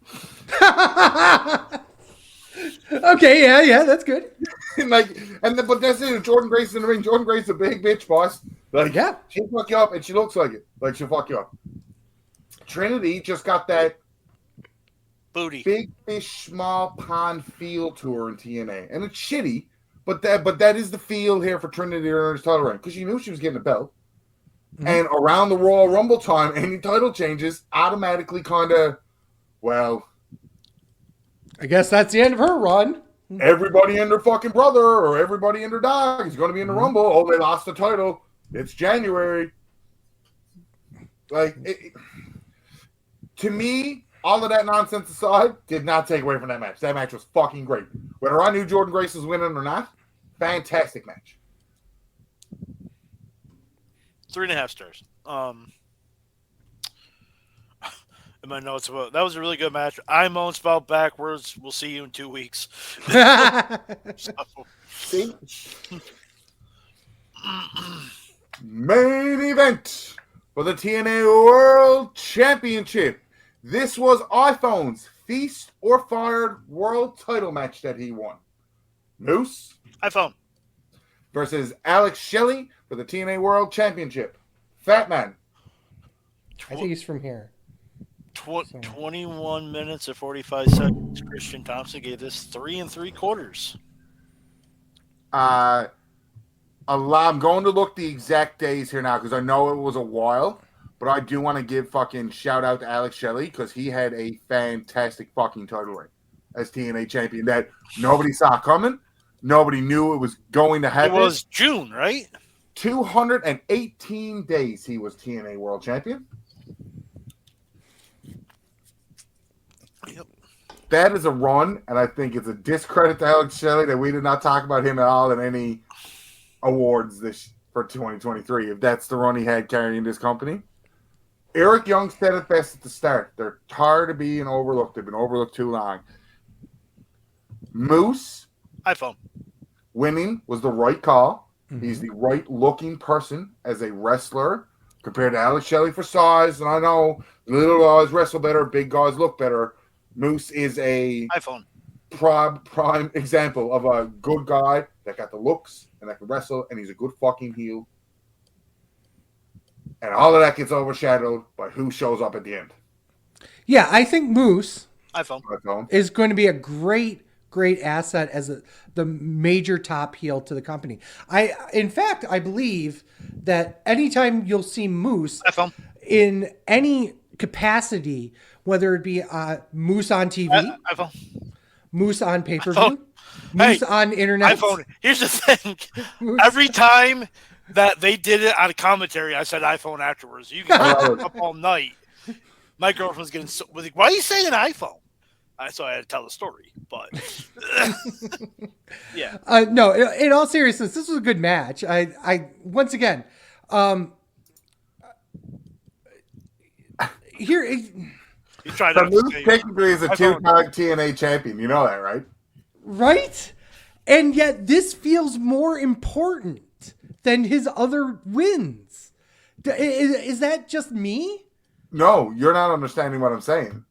Okay, yeah, that's good. But that's it. Jordan Grace in the ring. Jordan Grace is a big bitch, boss. Yeah. She'll fuck you up, and she looks like it. She'll fuck you up. Trinity just got that Booty. big fish, small pond feel to her in TNA, and it's shitty. But that is the feel here for Trinity in her title reign because she knew she was getting a belt. Mm-hmm. And around the Royal Rumble time, any title changes automatically kind of, well, I guess that's the end of her run. Everybody and their fucking brother or everybody and their dog is going to be in the Rumble. Oh, they lost the title. It's January. To me, all of that nonsense aside, did not take away from that match. That match was fucking great. Whether I knew Jordan Grace was winning or not, fantastic match. 3.5 stars. In my notes about that was a really good match. I'm on spelled backwards. We'll see you in 2 weeks. See? Main event for the TNA World Championship. This was iPhone's Feast or Fired World Title match that he won. Moose iPhone versus Alex Shelley for the TNA World Championship. Fatman. I think he's from here. 21 minutes and 45 seconds. Christian Thompson gave this 3 3/4. I'm going to look the exact days here now because I know it was a while, but I do want to give fucking shout out to Alex Shelley because he had a fantastic fucking title reign as TNA champion that nobody saw coming. Nobody knew it was going to happen. It was June, right? 218 days he was TNA World Champion. Yep. That is a run, and I think it's a discredit to Alex Shelley that we did not talk about him at all in any awards for 2023, if that's the run he had carrying this company. Eric Young said it best at the start. They're tired of being overlooked. They've been overlooked too long. Moose iPhone winning was the right call. Mm-hmm. He's the right-looking person as a wrestler compared to Alex Shelley for size. And I know little guys wrestle better, big guys look better. Moose is a iPhone prime example of a good guy that got the looks and that can wrestle, and he's a good fucking heel. And all of that gets overshadowed by who shows up at the end. Yeah, I think Moose iPhone is going to be a great asset as the major top heel to the company. In fact, I believe that anytime you'll see Moose iPhone in any capacity, whether it be Moose on TV, iPhone Moose on pay-per-view, Moose on internet. iPhone. Here's the thing. Every time that they did it on commentary. I said iPhone afterwards. You can up all night. My girlfriend's getting was like, "Why are you saying iPhone?" So I had to tell the story. But yeah, No. In all seriousness, this was a good match. I once again, here. he's trying The to. Moose technically is a iPhone. two-time TNA champion. You know that, right? Right? And yet this feels more important than his other wins. Is that just me? No, you're not understanding what I'm saying.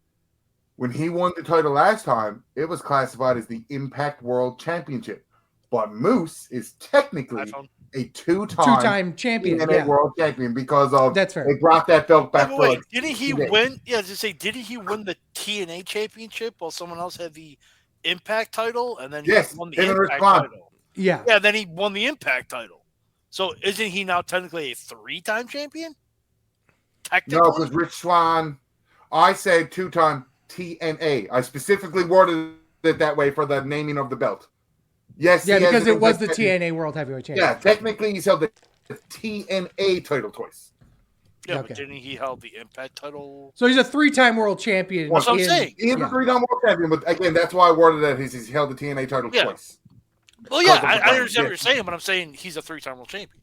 When he won the title last time, it was classified as the Impact World Championship. But Moose is technically iPhone. a two-time Two-time champion. TNA Yeah. World Champion because of That's fair. they brought that belt back for Wait, like didn't he 2 days. win? Yeah, to say, didn't he win the TNA championship while someone else had the Impact title, and then he Yes, won the him and Rich Impact Swann. title? Yeah. Yeah, then he won the Impact title. So isn't he now technically a 3-time champion? Technically, No, because Rich Swann, I said two-time TNA. I specifically worded it that way for the naming of the belt. Yes, Yeah, he has because it was the Impact- TNA World Heavyweight Champion. Yeah, technically he's held the TNA title twice. yeah, Okay. but didn't he held the Impact title? So he's a 3-time world champion. That's what I'm saying. He's Yeah. a three-time world champion, but again, that's why I worded that he's held the TNA title Yeah. twice. Well, yeah, Because of the I brand, understand what yeah. you're saying, but I'm saying he's a 3-time world champion.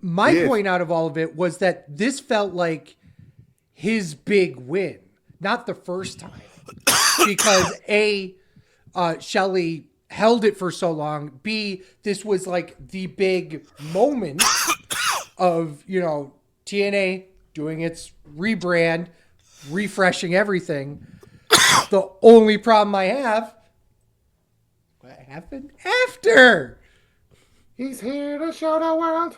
My He is. point out of all of it was that this felt like his big win, not the first time, because Shelley held it for so long. B, this was like the big moment of TNA doing its rebrand, refreshing everything. The only problem I have, what happened after? He's here to show the world.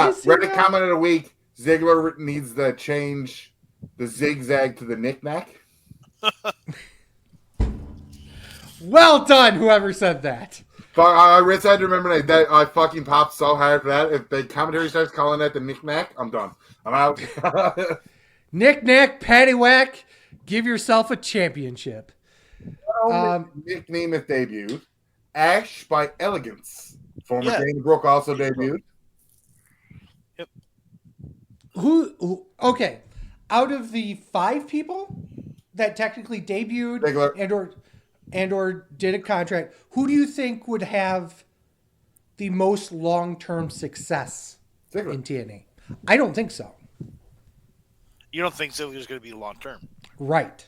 Is he Reddit now? comment of the week: Ziggler needs to change the zigzag to the knick-knack. Well done, whoever said that. But I had to remember that I fucking popped so hard for that. If the commentary starts calling that the knick-knack, I'm done. I'm out. Knick-knack, paddywhack, give yourself a championship. Nickname is debuted. Ash by Elegance. Former Yeah. Dana Brooke also debuted. Okay, out of the 5 people that technically debuted Ziggler. and or did a contract, who do you think would have the most long-term success Ziggler. in TNA? I don't think so. You don't think Ziggler's going to be long term? Right.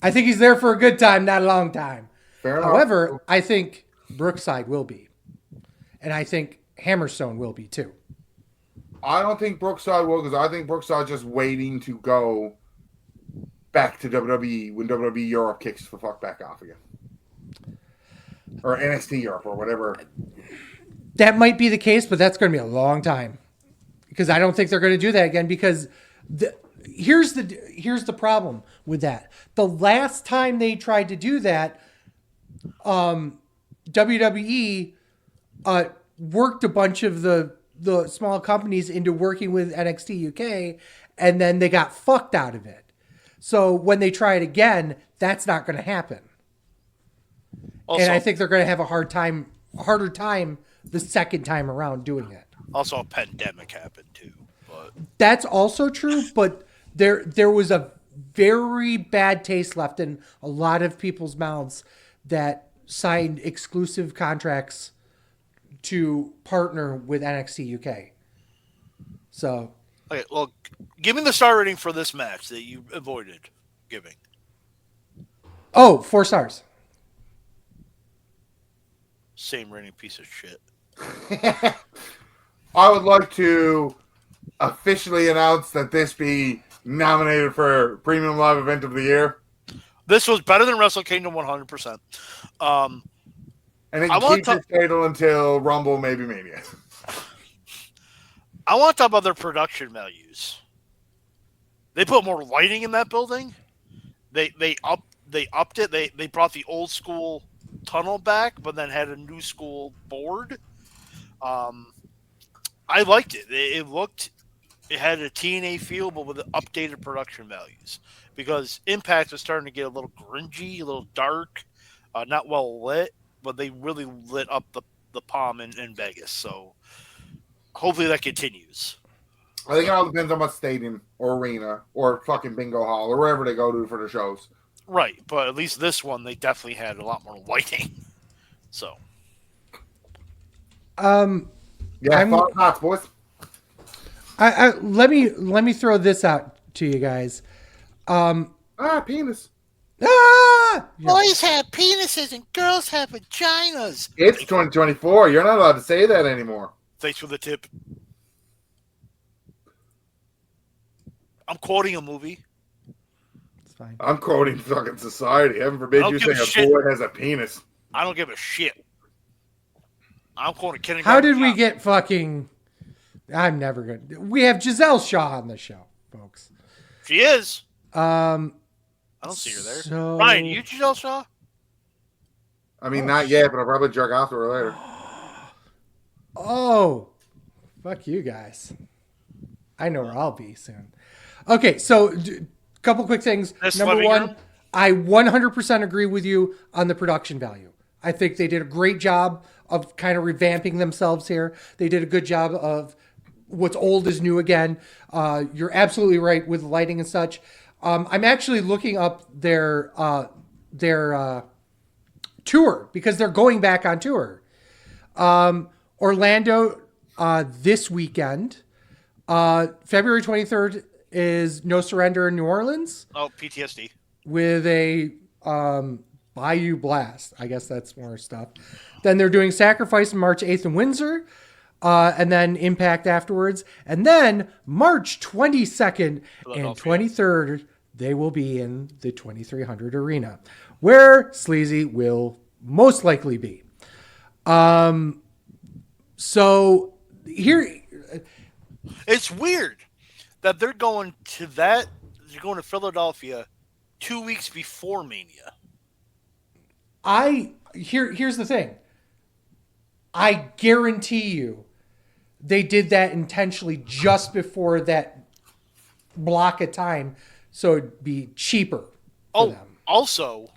I think he's there for a good time, not a long time. Fair enough. However, I think Brookside will be. And I think Hammerstone will be too. I don't think Brookside will, because I think Brookside's just waiting to go back to WWE when WWE Europe kicks the fuck back off again. Or NXT Europe or whatever. That might be the case, but that's going to be a long time. Because I don't think they're going to do that again, because here's the problem with that. The last time they tried to do that, WWE worked a bunch of the small companies into working with NXT UK, and then they got fucked out of it. So when they try it again, that's not going to happen. Also, And I think they're going to have a harder time the second time around doing it. also a pandemic happened too. But That's also true, but there was a very bad taste left in a lot of people's mouths that signed exclusive contracts to partner with NXT UK. So, okay, well, give me the star rating for this match that you avoided giving. 4 stars. Same rating, piece of shit. I would like to officially announce that this be nominated for Premium Live Event of the Year. This was better than Wrestle Kingdom 100%. And it I can want keep its title until Rumble, maybe Mania. I want to talk about their production values. They put more lighting in that building. They upped it. They brought the old school tunnel back, but then had a new school board. I liked it. It had a TNA feel, but with updated production values. Because Impact was starting to get a little grungy, a little dark, not well lit, but they really lit up the palm in Vegas. So hopefully that continues. I think it all depends on what stadium or arena or fucking bingo hall or wherever they go to for the shows. Right, but at least this one they definitely had a lot more lighting. So Yeah, thoughts, boys. Let me throw this out to you guys. Penis. boys have penises and girls have vaginas. It's 2024. You're not allowed to say that anymore. Thanks for the tip. I'm quoting a movie. It's fine. I'm quoting fucking society. Heaven forbid you say a boy has a penis. I don't give a shit. I'm quoting Kenny. How did we get fucking... I'm never good. We have Giselle Shaw on the show, folks. She is. I don't see her there. So... Ryan, you Giselle Shaw? I mean, not yet, but I'll probably jerk off to her later. Oh, fuck you guys. I know where I'll be soon. Okay, so couple quick things. Number one, I 100% agree with you on the production value. I think they did a great job of kind of revamping themselves here. They did a good job of what's old is new again. You're absolutely right with lighting and such. I'm actually looking up their tour because they're going back on tour. Orlando this weekend. February 23rd is No Surrender in New Orleans. Oh, PTSD. With a Bayou Blast. I guess that's more stuff. Then they're doing Sacrifice on March 8th in Windsor. And then Impact afterwards. And then March 22nd and 23rd, they will be in the 2300 Arena, where Sleazy will most likely be. So here... It's weird that they're going to that. They're going to Philadelphia 2 weeks before Mania. Here's the thing. I guarantee you they did that intentionally just before that block of time so it'd be cheaper for them. Also,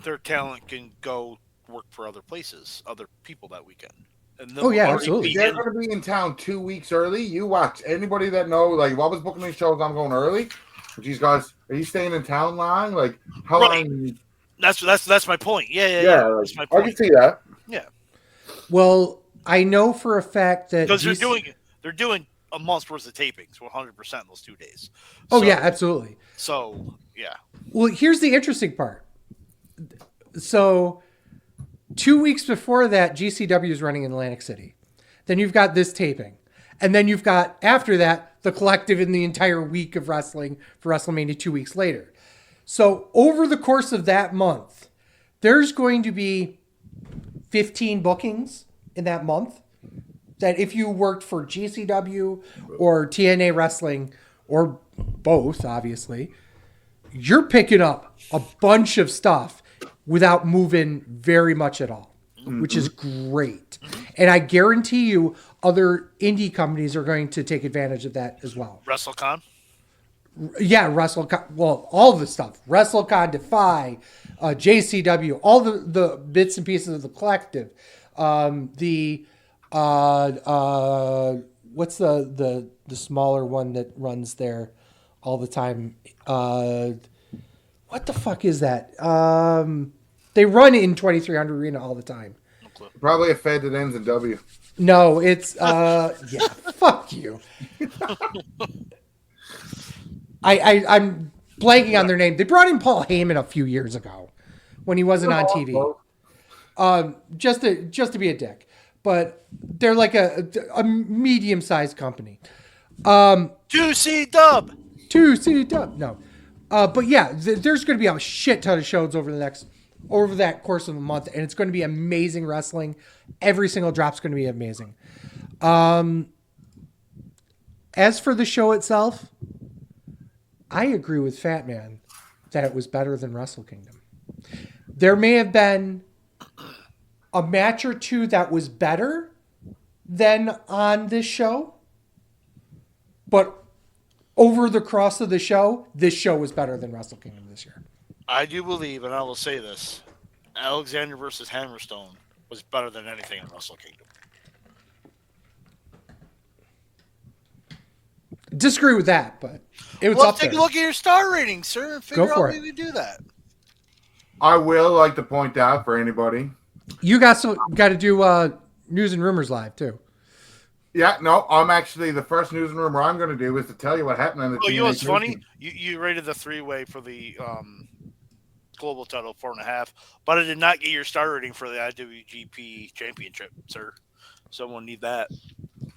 their talent can go work for other places, other people that weekend. And absolutely. They're going to be in town 2 weeks early. You watch. Anybody that know, like, what was booking these shows, I'm going early. These guys, are you staying in town long? Like, how long? That's my point. Yeah. Like, that's my point. I can see that. Yeah. Well, I know for a fact that because they're doing a month's worth of tapings, 100% in those 2 days. Oh yeah, absolutely. So yeah. Well, here's the interesting part. So 2 weeks before that, GCW is running in Atlantic City. Then you've got this taping. And then you've got, after that, the collective in the entire week of wrestling for WrestleMania 2 weeks later. So over the course of that month, there's going to be 15 bookings in that month that if you worked for GCW or TNA Wrestling, or both, obviously, you're picking up a bunch of stuff without moving very much at all, which is great. And I guarantee you other indie companies are going to take advantage of that as well. WrestleCon? Yeah, WrestleCon. Well, all the stuff. WrestleCon, Defy, JCW, all the bits and pieces of the collective. What's the smaller one that runs there all the time? What the fuck is that? They run in 2300 Arena all the time. Probably a Fed that ends in W. No, it's yeah. Fuck you. I'm blanking on their name. They brought in Paul Heyman a few years ago when he wasn't on TV. Just to be a dick, but they're like a medium-sized company. 2C Dub. 2C Dub. No, but yeah, there's going to be a shit ton of shows over that course of a month, and it's going to be amazing wrestling. Every single drop's going to be amazing. As for the show itself, I agree with Fatman that it was better than Wrestle Kingdom. There may have been a match or two that was better than on this show, but over the course of the show, this show was better than Wrestle Kingdom this year. I do believe, and I will say this, Alexander versus Hammerstone was better than anything in Wrestle Kingdom. Disagree with that, but it was Well, up take there. a look at your star rating, sir, and figure Go for out it. how you do that. I will like to point out for anybody. You got to do news and rumors live too. Yeah, no, I'm actually the first news and rumor I'm going to do is to tell you what happened on the Oh, you know what's TNA funny? team. You rated the 3-way for the global title 4.5, but I did not get your star rating for the IWGP Championship, sir. Someone need that.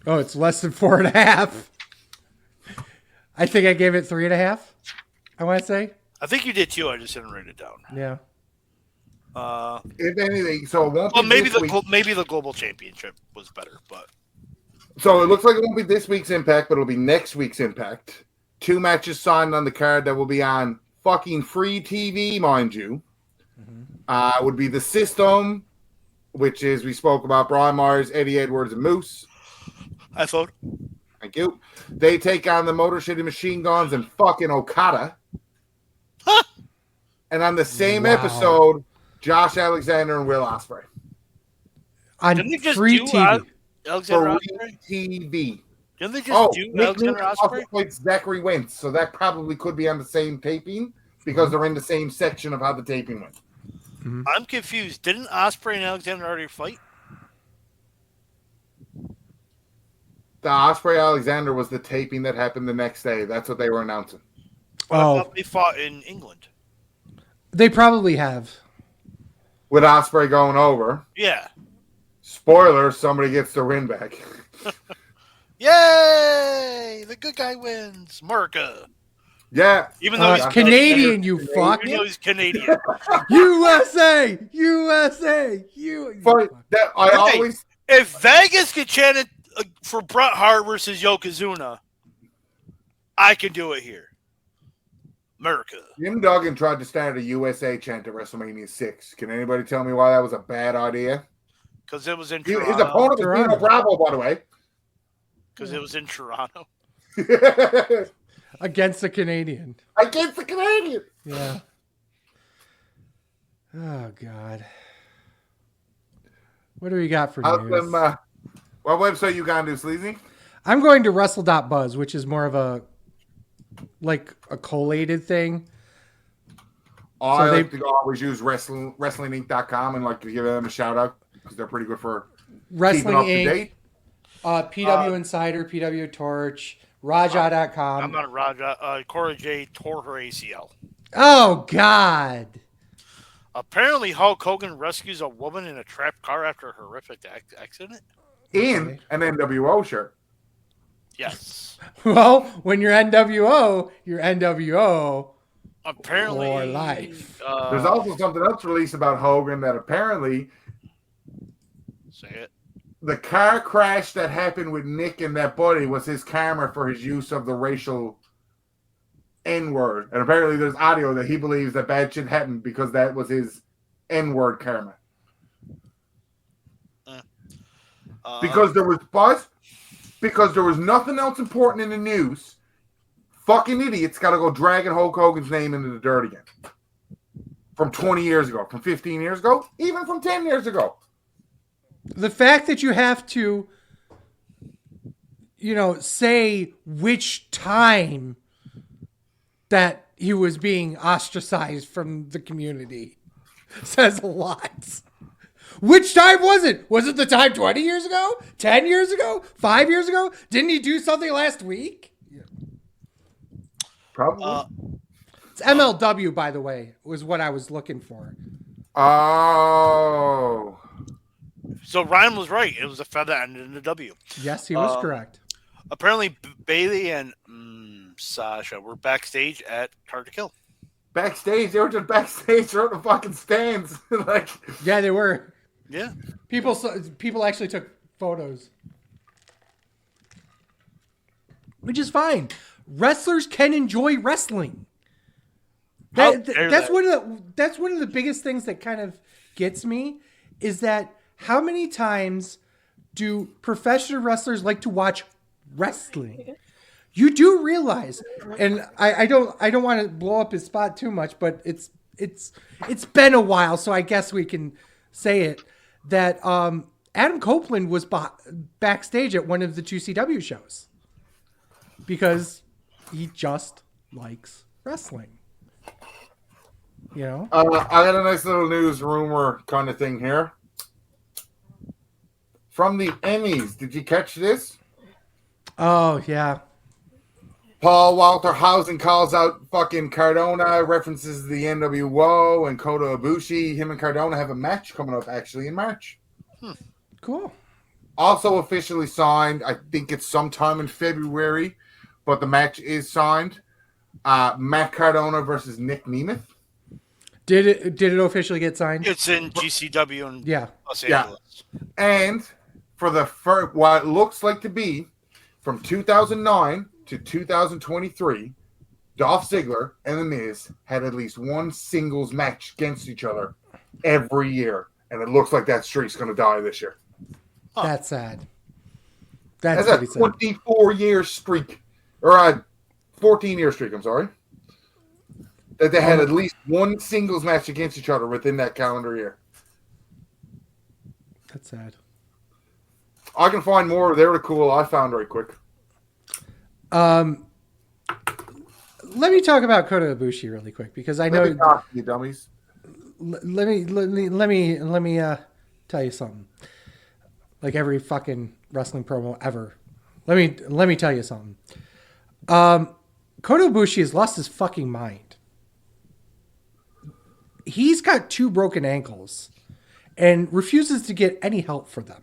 Oh, it's less than 4.5. I think I gave it 3.5. I want to say. I think you did too. I just didn't write it down. Yeah. If anything, so it won't Well, be maybe this week. maybe the global championship was better, but So it looks like it won't be this week's Impact, but it'll be next week's Impact. 2 matches signed on the card that will be on fucking free TV, mind you. Would be the System, which is we spoke about Brian Myers, Eddie Edwards, and Moose. I thought. Thank you. They take on the Motor City Machine Guns and fucking Okada. Huh. And on the same Wow. episode, Josh Alexander and Will Ospreay. On Didn't they just free do TV. Alexander Free Ospreay? TV. Didn't they just Oh, do Nick Alexander Newton also Ospreay? played Zachary Wentz, so that probably could be on the same taping because they're in the same section of how the taping went. I'm confused. Didn't Ospreay and Alexander already fight? The Ospreay Alexander was the taping that happened the next day. That's what they were announcing. But I Oh, thought they fought in England. they probably have. With Ospreay going over, Yeah. spoiler, somebody gets the win back. Yay! The good guy wins. America. Yeah. Even though he's Canadian, you fuck. Even though he's Canadian. USA, USA, But that, I Okay. always If Vegas could chant it for Bret Hart versus Yokozuna, I can do it here. America. Jim Duggan tried to start a USA chant at WrestleMania 6. Can anybody tell me why that was a bad idea? Because it was in His Toronto. opponent was Dino Bravo, by the way. Because it was in Toronto. against a Canadian. Against the Canadian. Yeah. Oh God. What do we got for How's news? them, what website you got to do, Sleazy? I'm going to Wrestle.buzz, which is more of a collated thing. I So like to always use WrestlingInc.com and like to give them a shout out because they're pretty good for Wrestling keeping up to Inc. date. PW Insider, PW Torch, I'm Raja.com. not Raja. Cora J tore her ACL. Oh God. Apparently, Hulk Hogan rescues a woman in a trapped car after a horrific accident. In an NWO shirt. Yes. Well, when you're NWO, you're NWO Apparently, for life. There's also something else released about Hogan that apparently say it. the car crash that happened with Nick and that buddy was his karma for his use of the racial N-word. And apparently there's audio that he believes that bad shit happened because that was his N-word karma. Because there was buzz, because there was nothing else important in the news, fucking idiots got to go dragging Hulk Hogan's name into the dirt again. From 20 years ago, from 15 years ago, even from 10 years ago. The fact that you have to, say which time that he was being ostracized from the community says a lot. Which time was it? Was it the time 20 years ago? 10 years ago? 5 years ago? Didn't he do something last week? Probably. It's MLW, by the way, was what I was looking for. Oh. So Ryan was right. It was a feather ended in the W. Yes, he was correct. Apparently, Bailey and Sasha were backstage at Hard to Kill. Backstage, they were just backstage right in the fucking stands. Yeah, they were. Yeah. People actually took photos. Which is fine. Wrestlers can enjoy wrestling. That's one of the biggest things that kind of gets me is that how many times do professional wrestlers like to watch wrestling? You do realize, and I don't want to blow up his spot too much, but it's been a while, so I guess we can say it, that Adam Copeland was backstage at one of the 2CW shows because he just likes wrestling. You know? I got a nice little news rumor kind of thing here. From the Emmys, did you catch this? Oh, yeah. Paul Walter Hausen calls out fucking Cardona, references the NWO and Kota Ibushi. Him and Cardona have a match coming up actually in March. Cool. Also officially signed. I think it's sometime in February, but the match is signed. Matt Cardona versus Nick Nemeth. Did it officially get signed? It's in GCW in Los Angeles. And for the first, what it looks like to be from 2009 to 2023, Dolph Ziggler and The Miz had at least one singles match against each other every year. And it looks like that streak's going to die this year. Huh. That's sad. That's a 24-year streak. Or a 14-year streak, I'm sorry. That they had at least one singles match against each other within that calendar year. That's sad. I can find more. They were cool. I found right quick. Let me talk about Kota Ibushi really quick because I know you dummies. Let me tell you something. Like every fucking wrestling promo ever. Let me tell you something. Kota Ibushi has lost his fucking mind. He's got 2 broken ankles and refuses to get any help for them.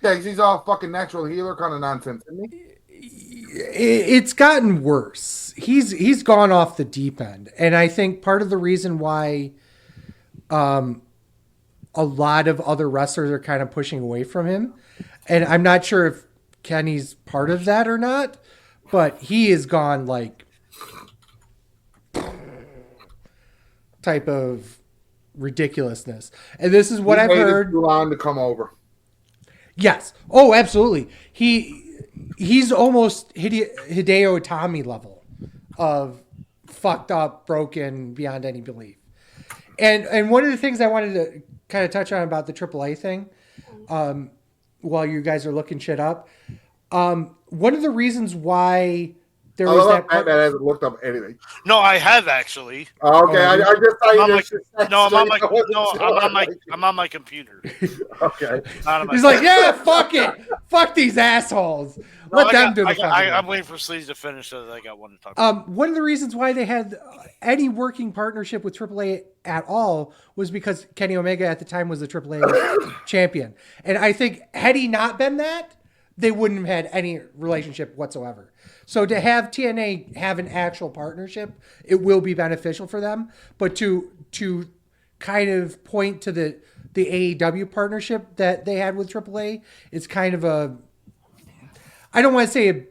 Yeah, because he's all fucking natural healer kind of nonsense, isn't he? It's gotten worse. He's gone off the deep end. And I think part of the reason why a lot of other wrestlers are kind of pushing away from him, and I'm not sure if Kenny's part of that or not, but he is gone like type of ridiculousess. And this is what I've heard. Too long to come over. Yes. Oh, absolutely. He's almost Hideo Itami level of fucked up, broken beyond any belief. And one of the things I wanted to kind of touch on about the AAA thing, while you guys are looking shit up, one of the reasons why there was that. Batman hasn't looked up anything. No, I have actually. Okay, I just thought I'm on my computer. Okay. He's like, yeah, fuck it, fuck these assholes. Let them do the I'm waiting for Sleazy to finish so that I got one to talk about. One of the reasons why they had any working partnership with AAA at all was because Kenny Omega at the time was the AAA champion, and I think had he not been that, they wouldn't have had any relationship whatsoever. So to have TNA have an actual partnership, it will be beneficial for them. But to kind of point to the AEW partnership that they had with AAA, it's kind of a, I don't want to say a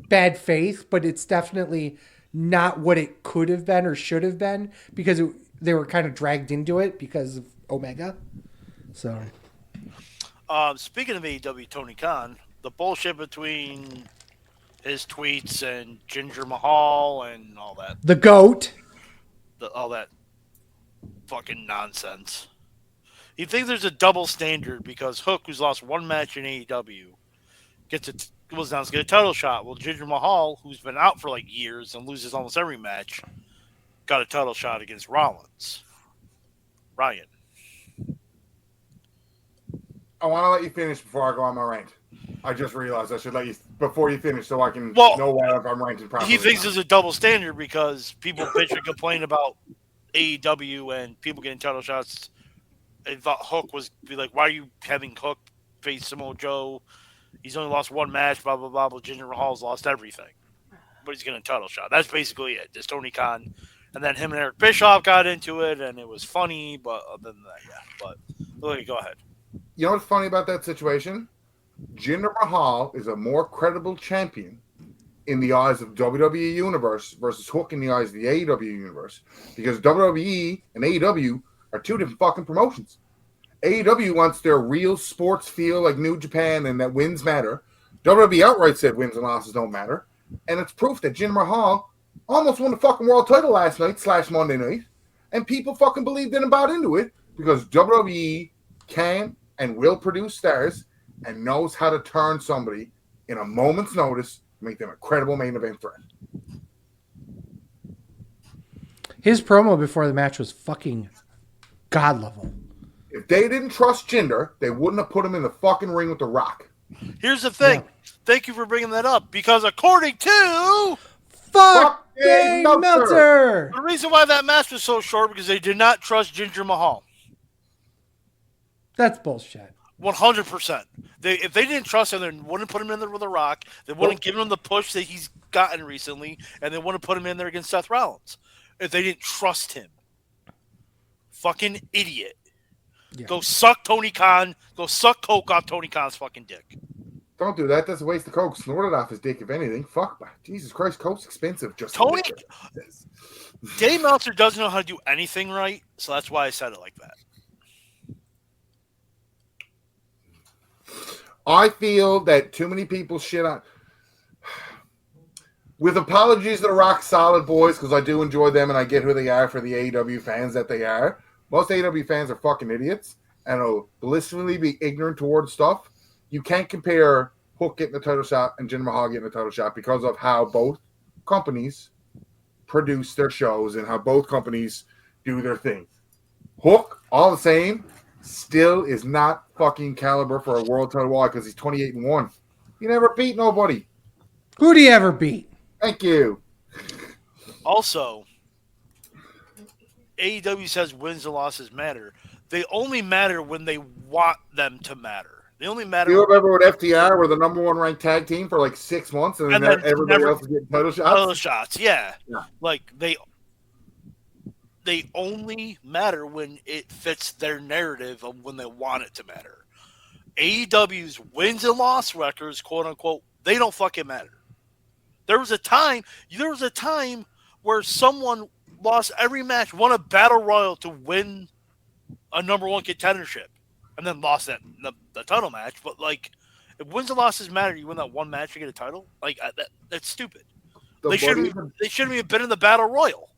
bad faith, but it's definitely not what it could have been or should have been because they were kind of dragged into it because of Omega. So, speaking of AEW, Tony Khan, the bullshit between his tweets and Jinder Mahal and all that. The GOAT. All that fucking nonsense. You think there's a double standard because Hook, who's lost one match in AEW, was announced to get a title shot. Well, Jinder Mahal, who's been out for like years and loses almost every match, got a title shot against Rollins. Ryan. I want to let you finish before I go on my rant. I just realized I should let you before you finish so I can know why I'm ranting properly. He thinks there's a double standard because people bitch and complain about AEW and people getting title shots. They thought Hook was be like, why are you having Hook face Samoa Joe? He's only lost one match, blah, blah, blah, but Jinder Mahal's lost everything. But he's getting a title shot. That's basically it. Just Tony Khan. And then him and Eric Bischoff got into it, and it was funny, but other than that, yeah. But, okay, go ahead. You know what's funny about that situation? Jinder Mahal is a more credible champion in the eyes of WWE Universe versus Hook in the eyes of the AEW Universe. Because WWE and AEW are 2 different fucking promotions. AEW wants their real sports feel like New Japan and that wins matter. WWE outright said wins and losses don't matter. And it's proof that Jinder Mahal almost won the fucking world title last night / Monday night. And people fucking believed in and bought into it because WWE can and will produce stars and knows how to turn somebody in a moment's notice to make them a credible main event threat. His promo before the match was fucking god level. If they didn't trust Jinder, they wouldn't have put him in the fucking ring with The Rock. Here's the thing. Yeah. Thank you for bringing that up, because according to Fuck Dave Meltzer. the reason why that match was so short, because they did not trust Jinder Mahal. That's bullshit. 100%. If they didn't trust him, they wouldn't put him in there with The Rock. They wouldn't give him the push that he's gotten recently, and they wouldn't put him in there against Seth Rollins. If they didn't trust him. Fucking idiot. Yeah. Go suck Tony Khan. Go suck coke off Tony Khan's fucking dick. Don't do that. That's a waste of coke. Snort it off his dick, if anything. Fuck. Jesus Christ, coke's expensive. Just Tony. Dave Meltzer doesn't know how to do anything right, so that's why I said it like that. I feel that too many people shit on. With apologies to the Rock Solid boys, because I do enjoy them and I get who they are for the AEW fans that they are. Most AEW fans are fucking idiots and will blissfully be ignorant towards stuff. You can't compare Hook getting the title shot and Jinder Mahal getting the title shot because of how both companies produce their shows and how both companies do their thing. Hook, all the same, still is not fucking caliber for a world title. Why? Because he's 28-1. He never beat nobody. Who do you ever beat? Thank you. Also, AEW says wins and losses matter. They only matter when they want them to matter. They only matter. You remember when FTR were the number one ranked tag team for like 6 months, and then everybody else was getting title shots? Title shots, yeah. Like they only matter when it fits their narrative of when they want it to matter. AEW's wins and loss records, quote unquote, they don't fucking matter. There was a time where someone lost every match, won a battle royal to win a number one contendership, and then lost the title match. But like, if wins and losses matter, you win that one match to get a title. Like that's stupid. They shouldn't have been in the battle royal.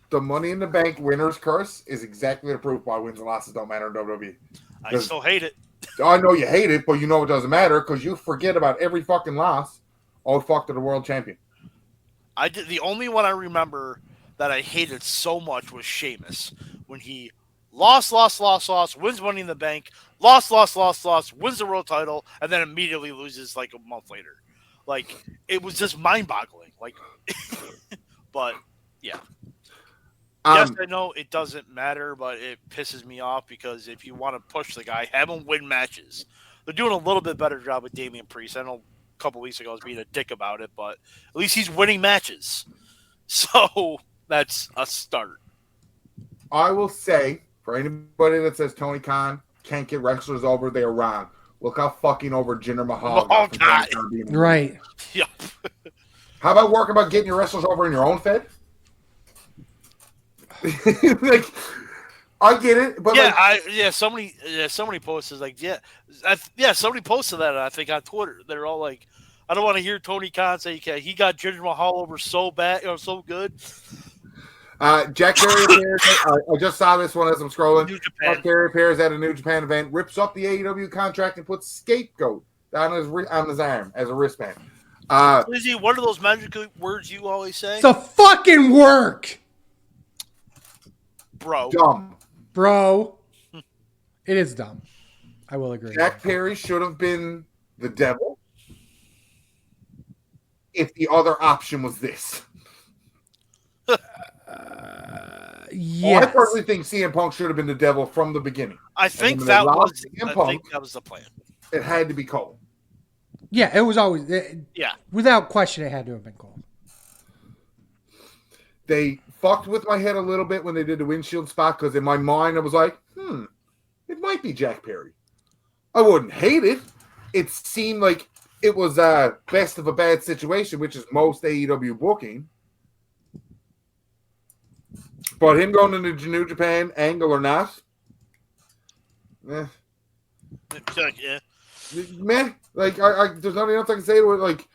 The Money in the Bank winner's curse is exactly the proof why wins and losses don't matter in WWE. I still hate it. I know you hate it, but you know it doesn't matter because you forget about every fucking loss. Oh, fuck to the world champion. The only one I remember that I hated so much was Sheamus when he lost, wins Money in the Bank, lost, wins the world title, and then immediately loses like a month later. Like, it was just mind-boggling. Like, but yeah. Yes, I know it doesn't matter, but it pisses me off because if you want to push the guy, have him win matches. They're doing a little bit better job with Damian Priest. I know a couple weeks ago I was being a dick about it, but at least he's winning matches. So that's a start. I will say, for anybody that says Tony Khan can't get wrestlers over, they are wrong. Look how fucking over Jinder Mahal got. Right. Yep. How about working about getting your wrestlers over in your own fed? Like, I get it, but somebody posted like somebody posted that I think on Twitter. They're all like, I don't want to hear Tony Khan say he got Jinder Mahal over so bad or so good. Jack Perry appears. I just saw this one as I'm scrolling. Jack Perry appears at a New Japan event, rips up the AEW contract, and puts Scapegoat on his arm as a wristband. Lizzie, what are those magical words you always say? It's a fucking work, bro. Dumb, bro. It is dumb. I will agree. Jack Perry should have been the devil if the other option was this. Yes. I personally think CM Punk should have been the devil from the beginning. I think that was the plan. It had to be Cole. Yeah, it was always. Without question, it had to have been Cole. They fucked with my head a little bit when they did the windshield spot because in my mind I was like, it might be Jack Perry. I wouldn't hate it. It seemed like it was best of a bad situation, which is most AEW booking. But him going into New Japan, angle or not, yeah. Man, like there's nothing else I can say to it. Like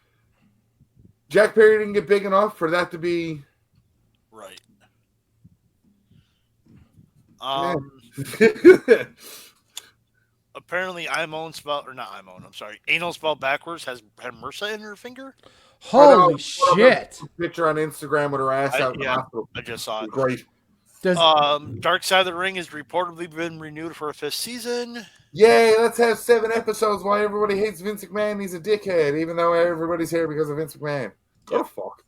Jack Perry didn't get big enough for that to be right. apparently Imone spelled or not Imone. I'm sorry, anal spelled backwards had MRSA in her finger. I know. Holy shit! Picture on Instagram with her ass out in the Yeah, hospital. I just saw it. Great. Does Dark Side of the Ring has reportedly been renewed for a 5th season. Yay, let's have 7 episodes why everybody hates Vince McMahon. He's a dickhead, even though everybody's here because of Vince McMahon. Go to fuck.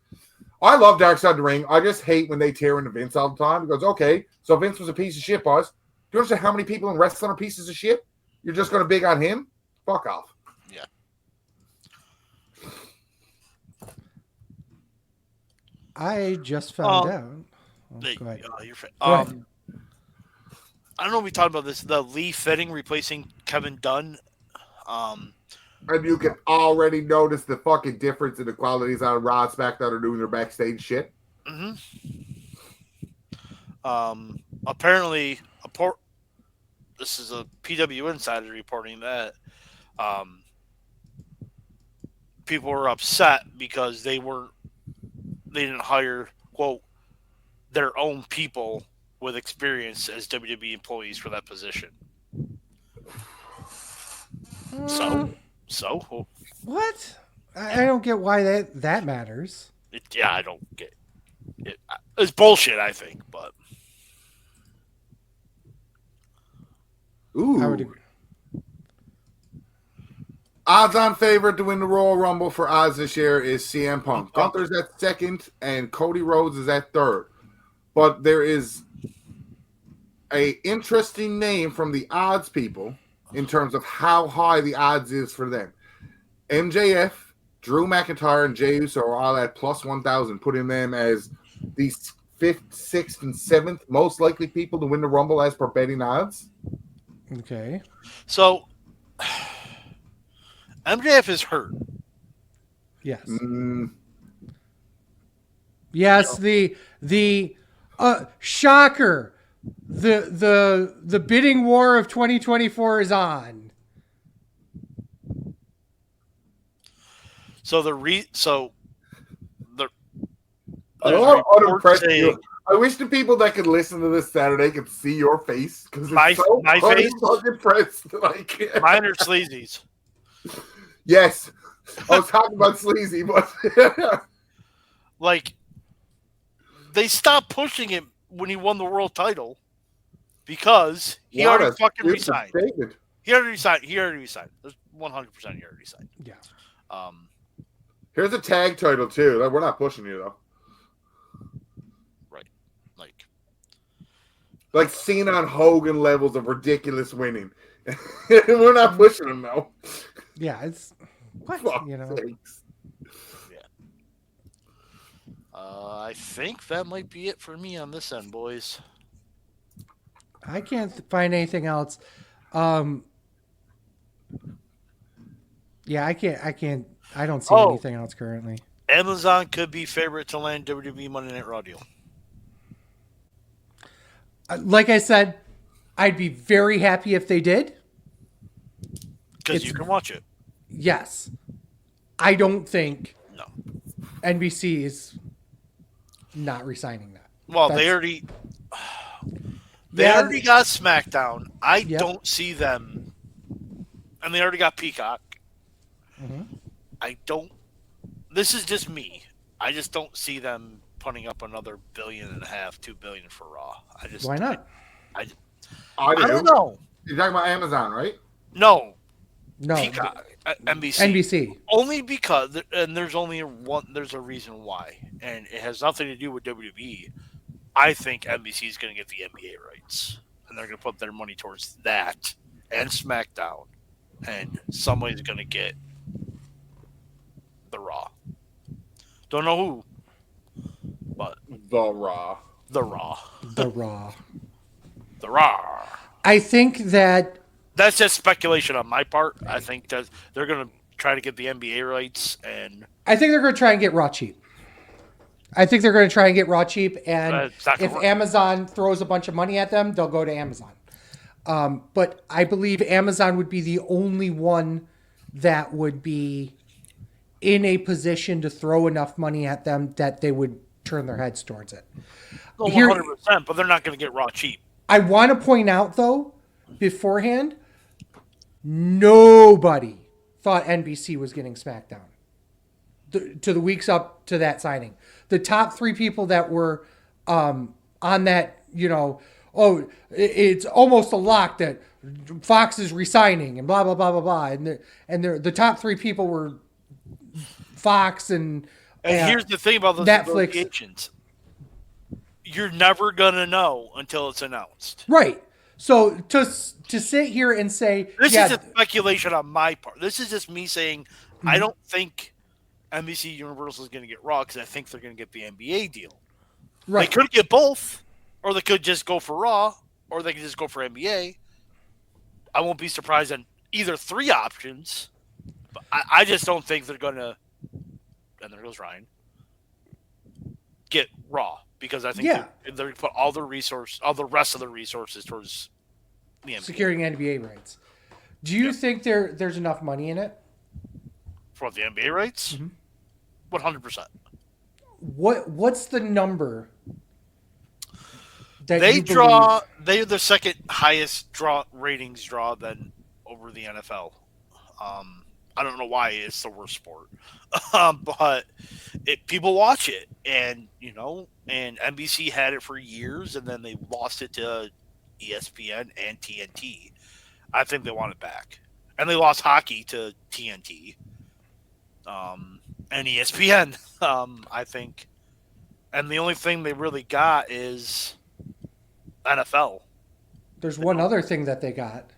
I love Dark Side of the Ring. I just hate when they tear into Vince all the time. He goes, okay, so Vince was a piece of shit, boss. Do you understand how many people in wrestling are pieces of shit? You're just going to big on him? Fuck off. Yeah. I just found out. Oh, go ahead. You're fine. Go ahead. I don't know if we talked about this. The Lee Fitting replacing Kevin Dunn. And you can already notice the fucking difference in the qualities on Raw, SmackDown are doing their backstage shit. Apparently, this is a PW Insider reporting that people were upset because they didn't hire, quote, their own people with experience as WWE employees for that position. So What? I don't get why that matters. I don't get it. It's bullshit, I think, but Ooh. I would agree. Odds-on favorite to win the Royal Rumble for Oz this year is CM Punk. Gunther's at second, and Cody Rhodes is at third. But there is a interesting name from the odds people in terms of how high the odds is for them. MJF, Drew McIntyre, and Jey Uso are all at plus 1,000, putting them as the 5th, 6th, and 7th most likely people to win the Rumble as per betting odds. Okay. So MJF is hurt. Yes. Yes. The shocker. The bidding war of 2024 is on. So I wish the people that could listen to this Saturday could see your face because my face, impressed. Like mine are sleazies. Yes, I was talking about sleazy, but like they stopped pushing him when he won the world title because he already fucking resigned. He already resigned. There's 100% he already resigned. Yeah. Here's a tag title too. We're not pushing you though. Right. Like Cena on Hogan levels of ridiculous winning. We're not pushing him though. Yeah, it's what Sakes. Yeah. I think that might be it for me on this end, boys. I can't find anything else. Yeah, I can't. I don't see anything else currently. Amazon could be favorite to land WWE Monday Night Raw deal. Like I said, I'd be very happy if they did. Because you can watch it. Yes. I don't think No. NBC is not re-signing that. Well, they already got SmackDown. I don't see them. And they already got Peacock. Mm-hmm. This is just me. I just don't see them putting up another $1.5 billion, $2 billion for Raw. Why not? I don't know. You're talking about Amazon, right? No. No. Peacock, NBC. NBC. Only because, and there's a reason why, and it has nothing to do with WWE. I think NBC is going to get the NBA rights, and they're going to put their money towards that and SmackDown, and somebody's going to get the Raw. Don't know who, but The Raw. I think that's just speculation on my part. I think that they're going to try to get the NBA rights, and I think they're going to try and get Raw cheap. And if Amazon throws a bunch of money at them, they'll go to Amazon. But I believe Amazon would be the only one that would be in a position to throw enough money at them that they would turn their heads towards it. 100%, but they're not going to get Raw cheap. I want to point out, though, beforehand, nobody thought NBC was getting SmackDown to the weeks up to that signing. The top 3 people that were on that, it's almost a lock that Fox is resigning and blah blah blah blah blah, and the top 3 people were Fox and here's the thing about those Netflix. negotiations: you're never gonna know until it's announced. Right. So to sit here and say This is a speculation on my part. This is just me saying I don't think NBC Universal is going to get Raw because I think they're going to get the NBA deal. Right. They could get both, or they could just go for Raw, or they could just go for NBA. I won't be surprised on either 3 options, but I just don't think they're going to, and there goes Ryan, get Raw because I think they're going to put all the rest of the resources towards the NBA. Securing NBA rights. Do you think there's enough money in it? For the NBA rights? 100%. What's the number that they're the second highest ratings draw than over the NFL. I don't know why it's the worst sport. But people watch it, and and NBC had it for years, and then they lost it to ESPN and TNT. I think they want it back. And they lost hockey to TNT. And ESPN, I think. And the only thing they really got is NFL. There's one other thing that they got,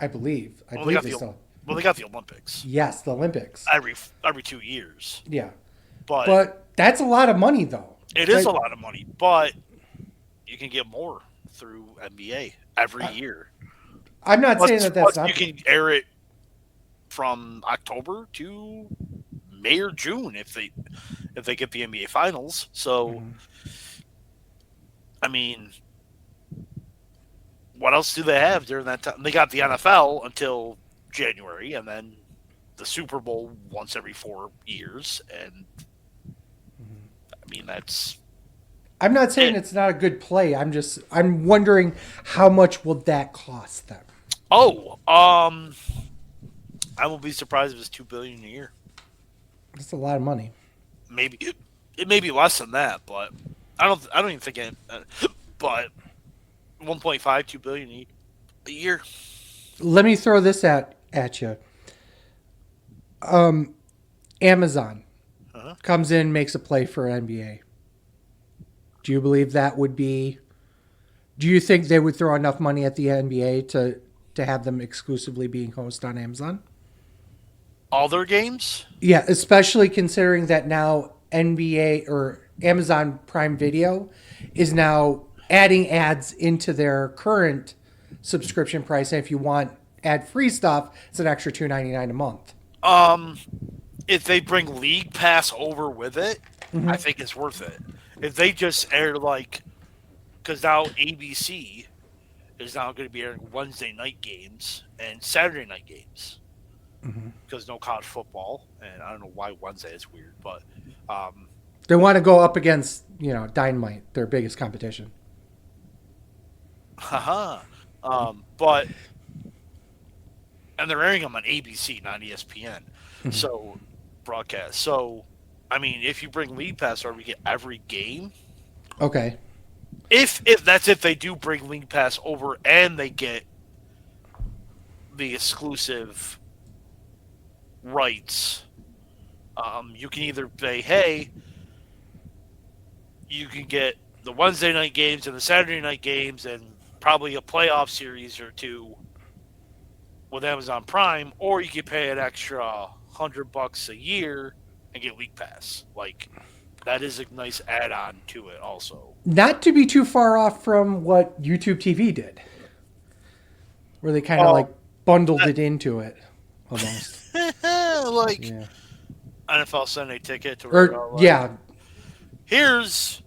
I believe. I believe they still. Well, they got the Olympics. Yes, the Olympics. Every 2 years. Yeah. But that's a lot of money, though. It is a lot of money, but you can get more through NBA every year. I'm not saying that's not. You can air it from October to May or June if they get the NBA Finals. So, I mean, what else do they have during that time? They got the NFL until January, and then the Super Bowl once every 4 years. And I mean, that's. I'm not saying it's not a good play. I'm wondering how much will that cost them. Oh, I won't be surprised if it's $2 billion a year. That's a lot of money. Maybe it may be less than that, but I don't even think it. But 1.5-2 billion a year. Let me throw this at you. Amazon comes in, makes a play for NBA. Do you believe that would be? Do you think they would throw enough money at the NBA to have them exclusively being hosted on Amazon? All their games? Yeah, especially considering that now NBA or Amazon Prime Video is now adding ads into their current subscription price. And if you want ad-free stuff, it's an extra $2.99 a month. If they bring League Pass over with it, I think it's worth it. If they just air because now ABC is now going to be airing Wednesday night games and Saturday night games because no college football, and I don't know why Wednesday is weird, but they want to go up against Dynamite, their biggest competition. But and they're airing them on ABC, not ESPN. So broadcast. So I mean, if you bring League Pass, or we get every game. Okay. If they do bring League Pass over and they get the exclusive rights, you can either say, hey, you can get the Wednesday night games and the Saturday night games and probably a playoff series or 2 with Amazon Prime, or you can pay an extra $100 a year and get League Pass. That is a nice add-on to it also. Not to be too far off from what YouTube TV did, where they kind of bundled it into it almost. NFL Sunday Ticket. Here's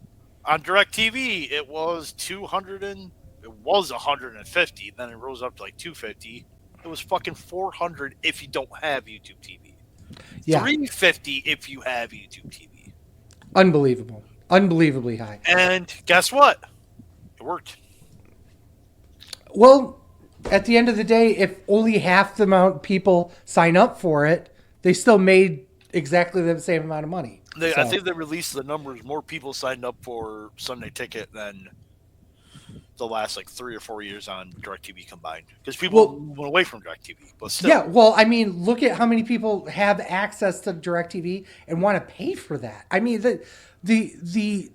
on DirecTV. It was $150. Then it rose up to $250. It was fucking $400 if you don't have YouTube TV. Yeah. $350 if you have YouTube TV. Unbelievable. Unbelievably high. And guess what? It worked. Well, at the end of the day, if only half the amount of people sign up for it, they still made exactly the same amount of money. I think they released the numbers. More people signed up for Sunday Ticket than the last 3 or 4 years on DirecTV combined, because people went away from DirecTV. But still, yeah, well, I mean, look at how many people have access to DirecTV and want to pay for that. I mean, the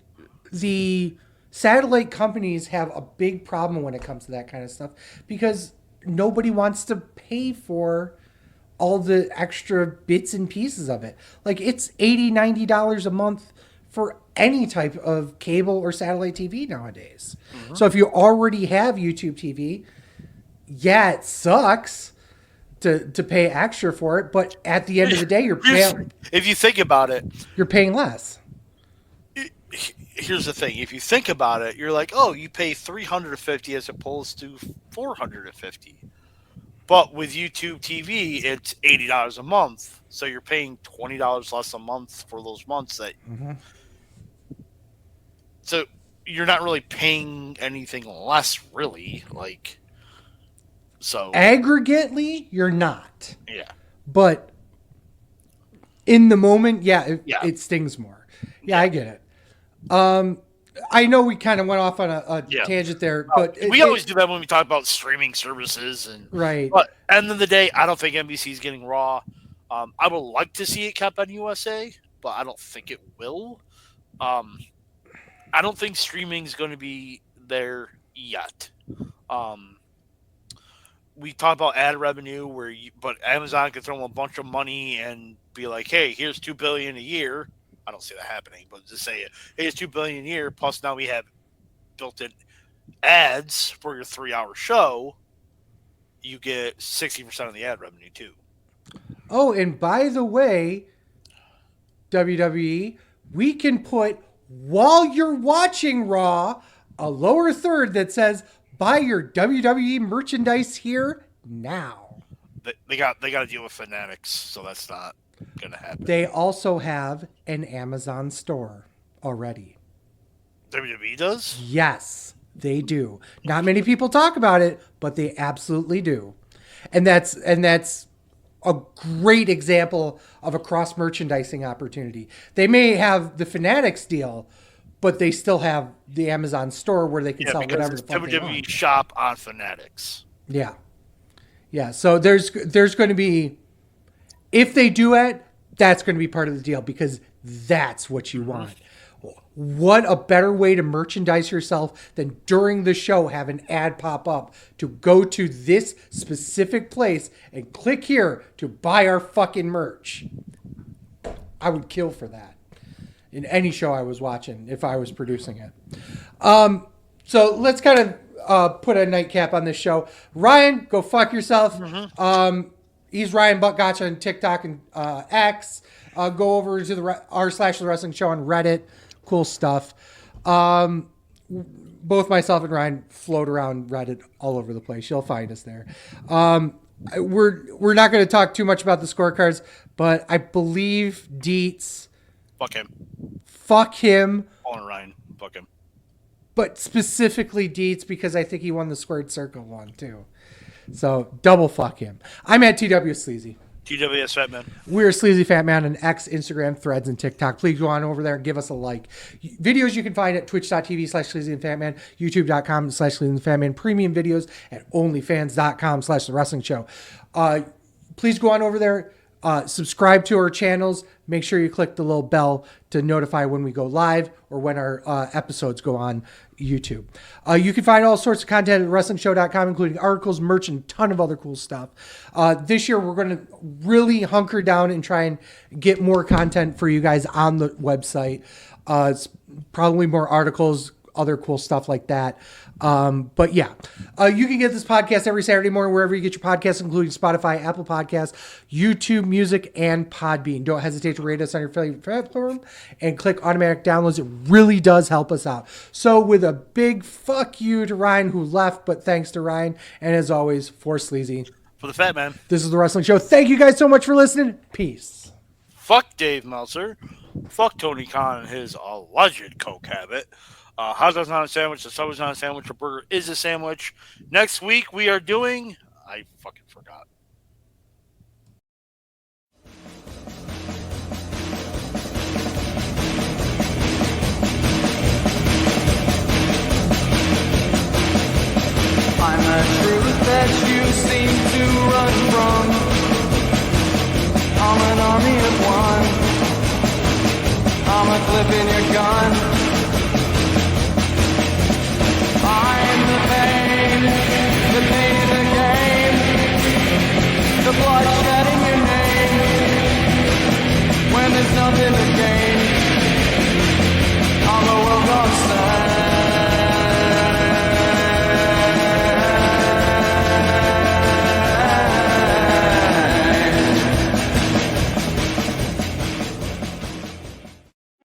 satellite companies have a big problem when it comes to that kind of stuff because nobody wants to pay for all the extra bits and pieces of it. Like, it's $80-$90 a month for any type of cable or satellite TV nowadays. Mm-hmm. So if you already have YouTube TV, yeah, it sucks to pay extra for it, but at the end of the day, you're paying. If you think about it, you're paying less. Here's the thing: if you think about it, you're like, oh, you pay $350 as opposed to $450. But with YouTube TV, it's $80 a month, so you're paying $20 less a month for those months that. Mm-hmm. So you're not really paying anything less, really. So aggregately, you're not. Yeah. But in the moment, it stings more. Yeah, I get it. I know we kind of went off on a tangent there, but we always do that when we talk about streaming services, and right. But at the end of the day, I don't think NBC is getting Raw. I would like to see it kept on USA, but I don't think it will. I don't think streaming is going to be there yet. We talk about ad revenue, but Amazon could throw them a bunch of money and be like, "Hey, here's $2 billion a year." I don't see that happening, but just say, "Hey, it's $2 billion a year." Plus, now we have built-in ads for your 3-hour show. You get 60% of the ad revenue too. Oh, and by the way, WWE, we can put, while you're watching Raw, a lower third that says, buy your WWE merchandise here now. They got to deal with Fanatics, so that's not going to happen. They also have an Amazon store already. WWE does? Yes, they do. Not many people talk about it, but they absolutely do. And that's a great example of a cross-merchandising opportunity. They may have the Fanatics deal, but they still have the Amazon store where they can sell whatever the fuck they want. WWE shop on Fanatics. Yeah. Yeah, so there's going to be, if they do it, that's going to be part of the deal because that's what you want. What a better way to merchandise yourself than during the show have an ad pop up to go to this specific place and click here to buy our fucking merch. I would kill for that in any show I was watching if I was producing it. So let's kind of put a nightcap on this show. Ryan, go fuck yourself. Mm-hmm. He's Ryan Butt Gotcha on TikTok and X. Go over to r/The Wrestling Show on Reddit. Cool stuff. Both myself and Ryan float around Reddit all over the place. You'll find us there. We're not going to talk too much about the scorecards, but I believe Dietz. Fuck him. On Ryan. Fuck him. But specifically Dietz because I think he won the squared circle one too. So double fuck him. I'm at TW Sleazy. TWSFatman. We're SleazyFatman on X, Instagram, Threads, and TikTok. Please go on over there and give us a like. Videos you can find at twitch.tv/SleazyFatman, youtube.com/SleazyFatman, premium videos at onlyfans.com/The Wrestling Show. Please go on over there. Subscribe to our channels. Make sure you click the little bell to notify when we go live or when our episodes go on YouTube. You can find all sorts of content at WrestlingShow.com, including articles, merch, and a ton of other cool stuff. This year, we're going to really hunker down and try and get more content for you guys on the website. It's probably more articles, other cool stuff like that. But yeah, you can get this podcast every Saturday morning wherever you get your podcasts, including Spotify, Apple Podcasts, YouTube Music, and Podbean. Don't hesitate to rate us on your favorite platform and click automatic downloads. It really does help us out. So with a big fuck you to Ryan, who left, but thanks to Ryan, and as always, for Sleazy. For the Fat Man. This is The Wrestling Show. Thank you guys so much for listening. Peace. Fuck Dave Meltzer. Fuck Tony Khan and his alleged coke habit. Hot dog's not a sandwich. The Subway's not a sandwich. A burger is a sandwich. Next week we are doing. I fucking forgot. I'm the truth that you seem to run from. I'm an army of one. I'm a clip in your gun. I'm the pain in the game. The bloodshed in your name. When there's nothing to gain.